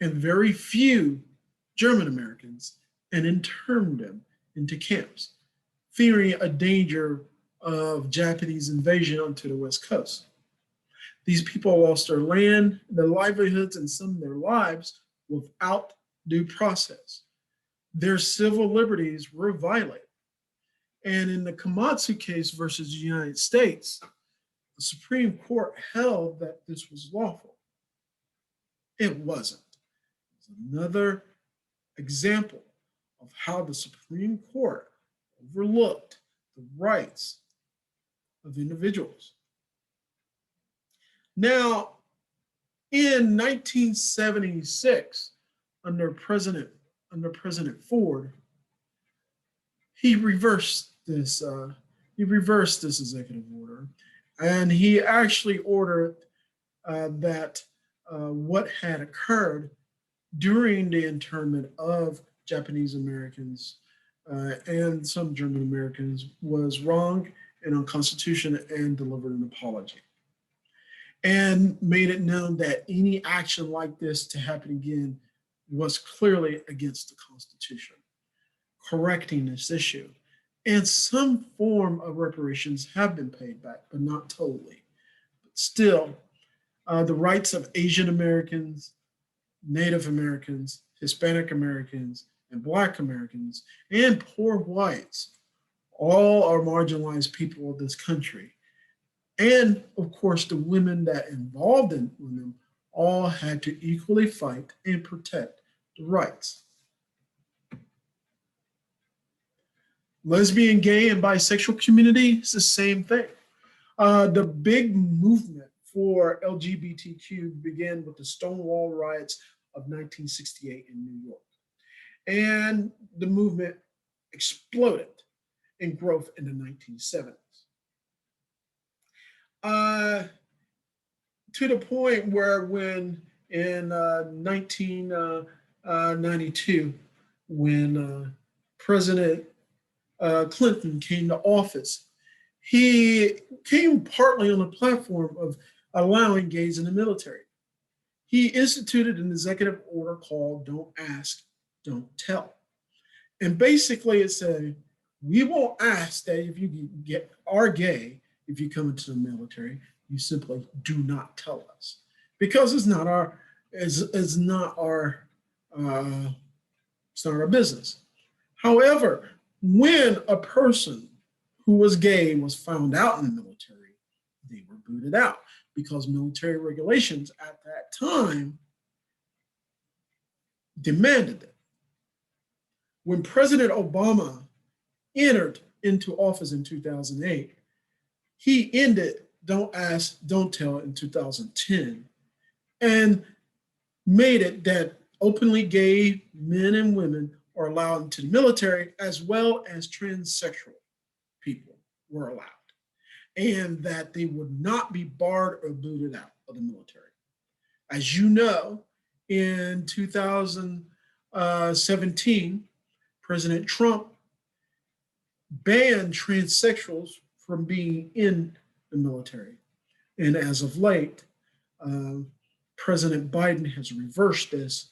and very few German Americans and interned them into camps, fearing a danger of Japanese invasion onto the West Coast. These people lost their land, their livelihoods, and some of their lives without due process. Their civil liberties were violated. And in the Komatsu case versus the United States, the Supreme Court held that this was lawful. It wasn't. It's another example of how the Supreme Court overlooked the rights of individuals. Now, in 1976, under President Ford, he reversed this executive order, and he actually ordered that what had occurred during the internment of Japanese Americans and some German Americans was wrong and unconstitutional, and delivered an apology. And made it known that any action like this to happen again was clearly against the Constitution, correcting this issue. And some form of reparations have been paid back, but not totally. But still, the rights of Asian Americans, Native Americans, Hispanic Americans, and Black Americans, and poor whites, all are marginalized people of this country. And of course, the women that involved in them all had to equally fight and protect the rights. Lesbian, gay, and bisexual community is the same thing. The big movement for LGBTQ began with the Stonewall riots of 1968 in New York. And the movement exploded in growth in the 1970s. To the point where when in 1992, when President Clinton came to office, he came partly on the platform of allowing gays in the military. He instituted an executive order called Don't Ask, Don't Tell. And basically it said, we won't ask that if you are gay, if you come into the military, you simply do not tell us, because it's not our business. However, when a person who was gay was found out in the military, they were booted out, because military regulations at that time demanded it. When President Obama entered into office in 2008, he ended Don't Ask, Don't Tell in 2010 and made it that openly gay men and women are allowed into the military, as well as transsexual people were allowed, and that they would not be barred or booted out of the military. As you know, in 2017, President Trump banned transsexuals from being in the military. And as of late, President Biden has reversed this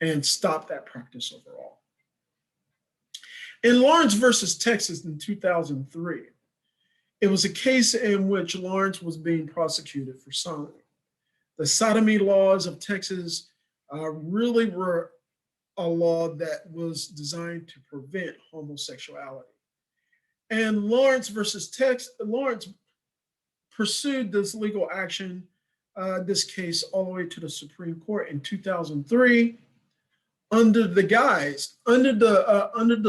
and stopped that practice overall. In Lawrence versus Texas in 2003, it was a case in which Lawrence was being prosecuted for sodomy. The sodomy laws of Texas really were a law that was designed to prevent homosexuality. And Lawrence versus Texas, Lawrence pursued this legal action, this case, all the way to the Supreme Court in 2003, under the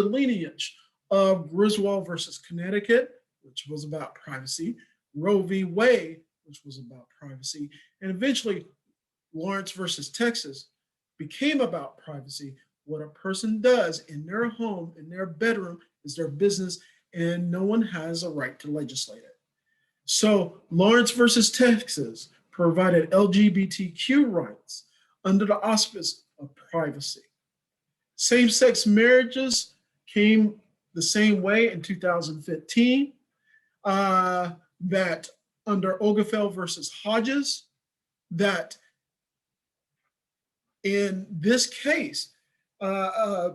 lineage of Griswold versus Connecticut, which was about privacy, Roe v. Wade, which was about privacy, and eventually Lawrence versus Texas became about privacy. What a person does in their home, in their bedroom, is their business, and no one has a right to legislate it. So Lawrence versus Texas provided LGBTQ rights under the auspice of privacy. Same-sex marriages came the same way in 2015, that under Usgovt versus Hodges, that in this case, a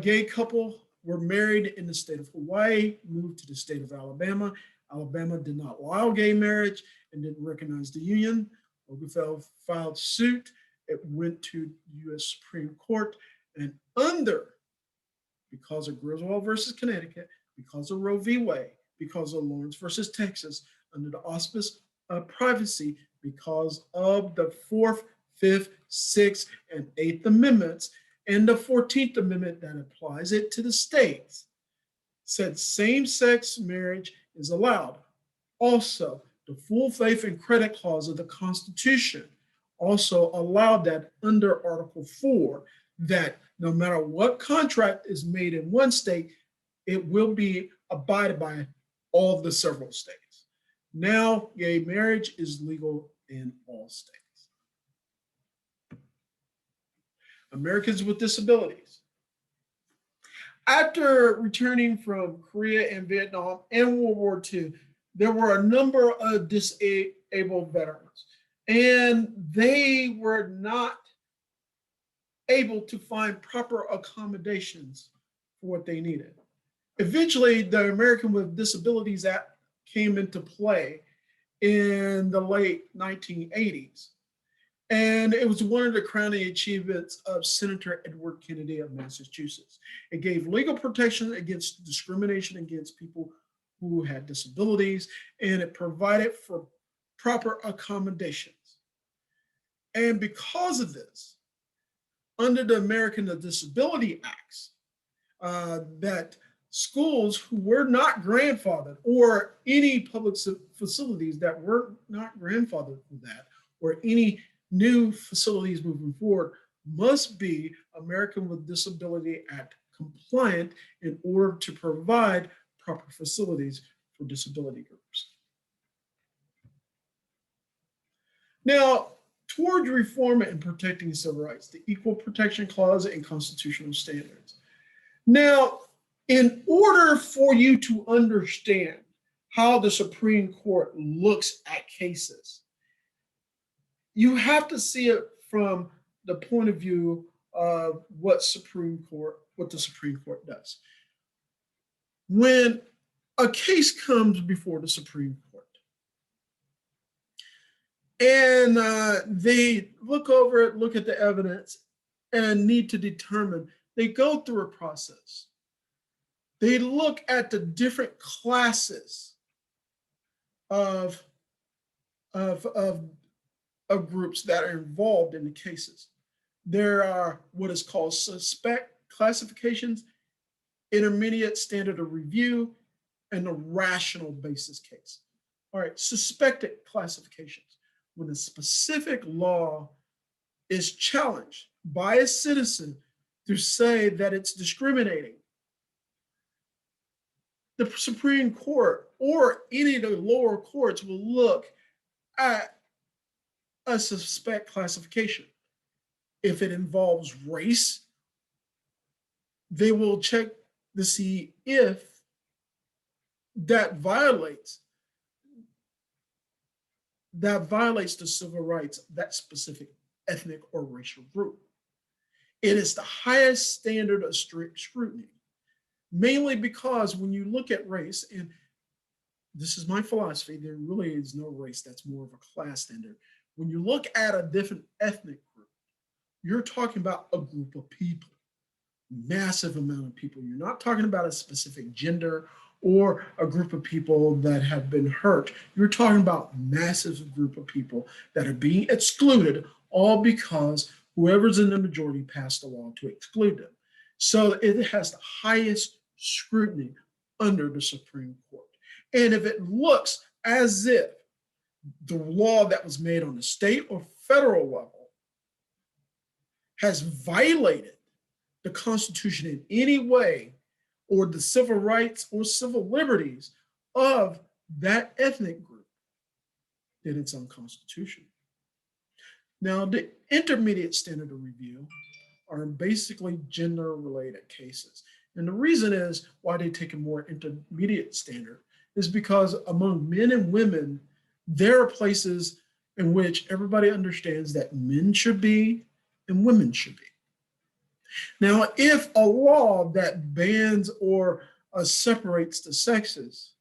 gay couple were married in the state of Hawaii, moved to the state of Alabama. Alabama did not allow gay marriage and didn't recognize the union. Usgovt filed suit. It went to U.S. Supreme Court, and because of Griswold versus Connecticut, because of Roe v. Wade, because of Lawrence versus Texas, under the auspice of privacy, because of the 4th, 5th, 6th, and 8th Amendments, and the 14th Amendment that applies it to the states, said same-sex marriage is allowed. Also, the full faith and credit clause of the Constitution also allowed that under Article 4, that no matter what contract is made in one state, it will be abided by all of the several states. Now, gay marriage is legal in all states. Americans with disabilities. After returning from Korea and Vietnam and World War II, there were a number of disabled veterans, and they were not able to find proper accommodations for what they needed. Eventually, the American with Disabilities Act came into play in the late 1980s. And it was one of the crowning achievements of Senator Edward Kennedy of Massachusetts. It gave legal protection against discrimination against people who had disabilities, and it provided for proper accommodations. And because of this, under the American with Disability Acts, that schools who were not grandfathered, or any public facilities that were not grandfathered for that, or any new facilities moving forward, must be American with Disability Act compliant in order to provide proper facilities for disability groups. Now, towards reform and protecting civil rights, the Equal Protection Clause and constitutional standards. Now, in order for you to understand how the Supreme Court looks at cases, you have to see it from the point of view of what the Supreme Court does. When a case comes before the Supreme Court, and they look over it, look at the evidence, and need to determine, they go through a process. They look at the different classes of groups that are involved in the cases. There are what is called suspect classifications, intermediate standard of review, and a rational basis case. All right, suspected classifications. When a specific law is challenged by a citizen to say that it's discriminating, the Supreme Court or any of the lower courts will look at a suspect classification. If it involves race, they will check to see if that violates the civil rights of that specific ethnic or racial group. It is the highest standard of strict scrutiny, mainly because when you look at race, and this is my philosophy, there really is no race, that's more of a class standard. When you look at a different ethnic group, you're talking about a group of people, massive amount of people. You're not talking about a specific gender or a group of people that have been hurt. You're talking about massive group of people that are being excluded, all because whoever's in the majority passed a law to exclude them. So it has the highest scrutiny under the Supreme Court. And if it looks as if the law that was made on the state or federal level has violated the Constitution in any way, or the civil rights or civil liberties of that ethnic group, then it's unconstitutional. Now, the intermediate standard of review are basically gender-related cases. And the reason is why they take a more intermediate standard is because among men and women, there are places in which everybody understands that men should be and women should be. Now, if a law that bans or separates the sexes,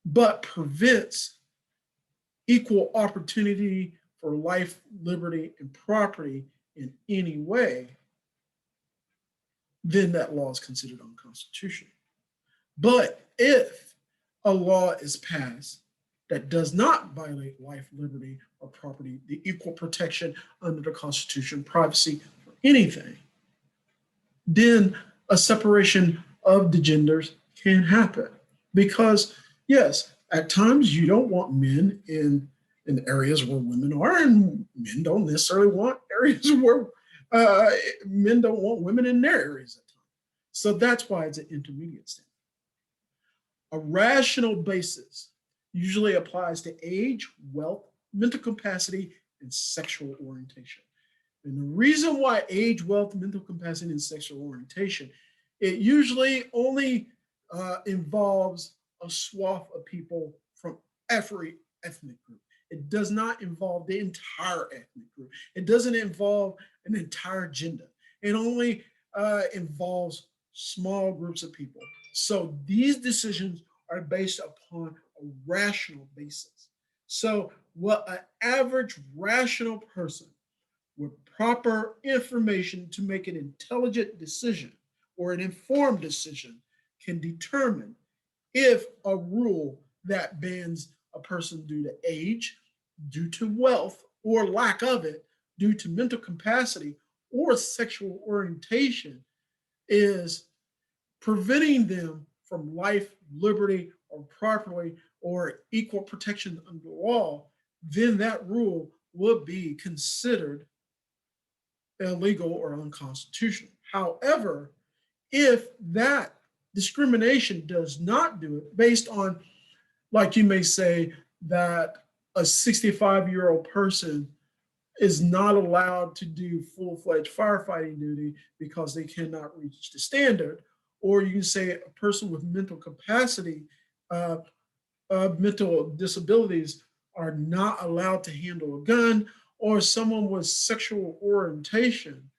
but prevents equal opportunity for life, liberty, and property in any way, then that law is considered unconstitutional. But if a law is passed that does not violate life, liberty, or property, the equal protection under the Constitution, privacy, or anything, then a separation of the genders can happen. Because, yes, at times you don't want men in areas where women are, and men don't necessarily want areas where men don't want women in their areas at times. So that's why it's an intermediate standard. A rational basis usually applies to age, wealth, mental capacity, and sexual orientation. And the reason why age, wealth, mental capacity, and sexual orientation, it usually only involves a swath of people from every ethnic group. It does not involve the entire ethnic group. It doesn't involve an entire gender. It only involves small groups of people. So these decisions are based upon a rational basis. So what an average rational person with proper information to make an intelligent decision or an informed decision can determine if a rule that bans a person due to age, due to wealth or lack of it, due to mental capacity or sexual orientation is preventing them from life, liberty, or property or equal protection under the law, then that rule would be considered illegal or unconstitutional. However, if that discrimination does not do it based on, like you may say, that a 65-year-old person is not allowed to do full-fledged firefighting duty because they cannot reach the standard, or you can say a person with mental capacity, mental disabilities are not allowed to handle a gun, or someone with sexual orientation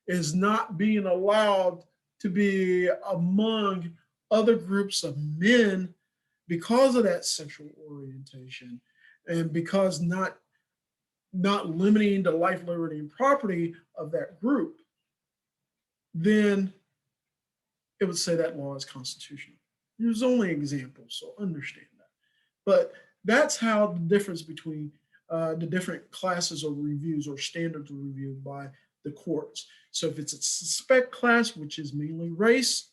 is not being allowed to be among other groups of men because of that sexual orientation, and because not limiting the life, liberty, and property of that group, then it would say that law is constitutional. There's only examples, so understand that. But that's how the difference between the different classes of reviews or standards of review by the courts. So if it's a suspect class, which is mainly race,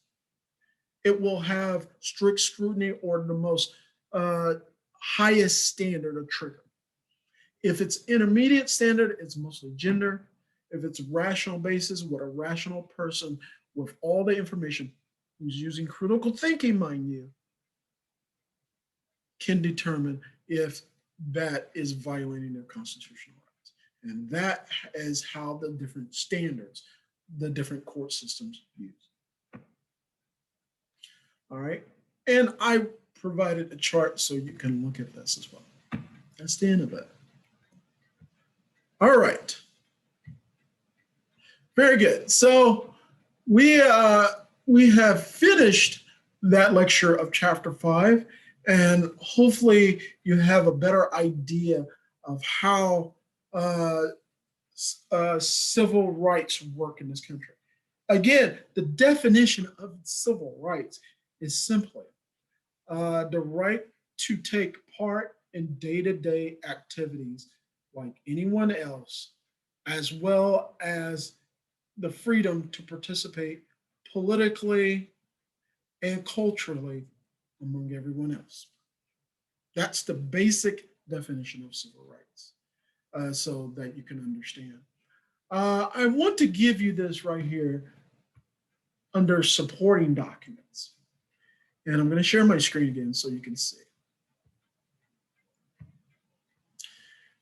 it will have strict scrutiny or the most highest standard of trigger. If it's intermediate standard, it's mostly gender. If it's rational basis, what a rational person with all the information, who's using critical thinking, mind you, can determine if that is violating their constitutional rights. And that is how the different standards, the different court systems use. All right. And I provided a chart so you can look at this as well. That's the end of it. All right. Very good. So we have finished that lecture of chapter 5, and hopefully you have a better idea of how civil rights work in this country. Again, the definition of civil rights is simply the right to take part in day-to-day activities like anyone else, as well as the freedom to participate politically and culturally among everyone else. That's the basic definition of civil rights, so that you can understand. I want to give you this right here. under supporting documents. And I'm going to share my screen again so you can see.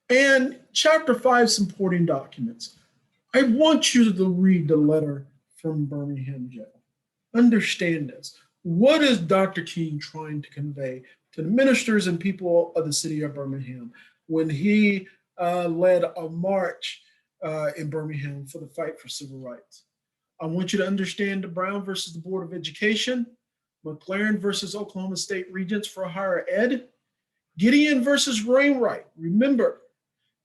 And Chapter 5, supporting documents. I want you to read the letter from Birmingham Jail. Understand this. What is Dr. King trying to convey to the ministers and people of the city of Birmingham when he led a march in Birmingham for the fight for civil rights? I want you to understand the Brown versus the Board of Education, McLaren versus Oklahoma State Regents for Higher Ed, Gideon versus Wainwright. Remember,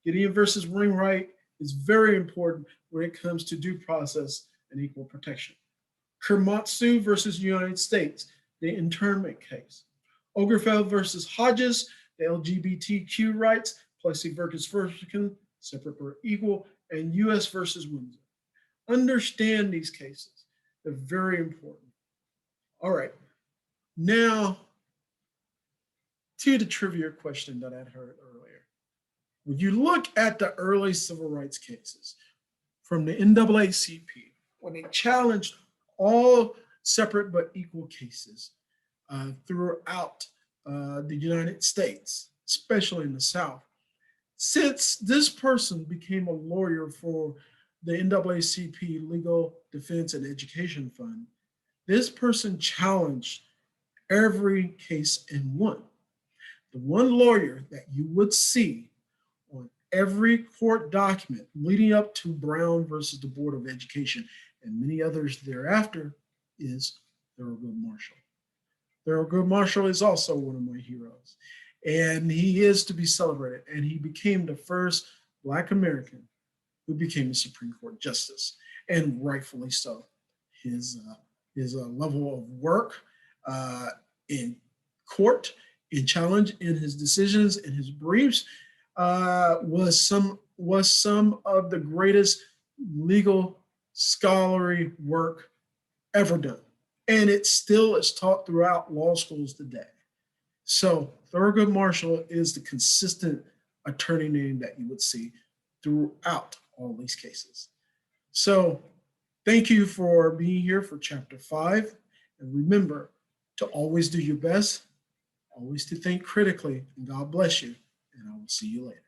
Gideon versus Wainwright is very important when it comes to due process and equal protection. Kermatsu versus United States, the internment case. Ogerfeld versus Hodges, the LGBTQ rights, Plessy versus Ferguson, separate but equal, and US versus Windsor. Understand these cases. They're very important. All right. Now, to the trivia question that I'd heard earlier. When you look at the early civil rights cases from the NAACP, when they challenged all separate but equal cases throughout the United States, especially in the South, since this person became a lawyer for the NAACP Legal Defense and Education Fund, this person challenged every case and won. The one lawyer that you would see on every court document leading up to Brown versus the Board of Education and many others thereafter is Thurgood Marshall. Thurgood Marshall is also one of my heroes, and he is to be celebrated, and he became the first Black American who became a Supreme Court justice, and rightfully so. His level of work in court, in challenge, in his decisions, in his briefs, was some of the greatest legal scholarly work ever done. And it still is taught throughout law schools today. So Thurgood Marshall is the consistent attorney name that you would see throughout all these cases. So thank you for being here for Chapter 5. And remember to always do your best, always to think critically, and God bless you. And I will see you later.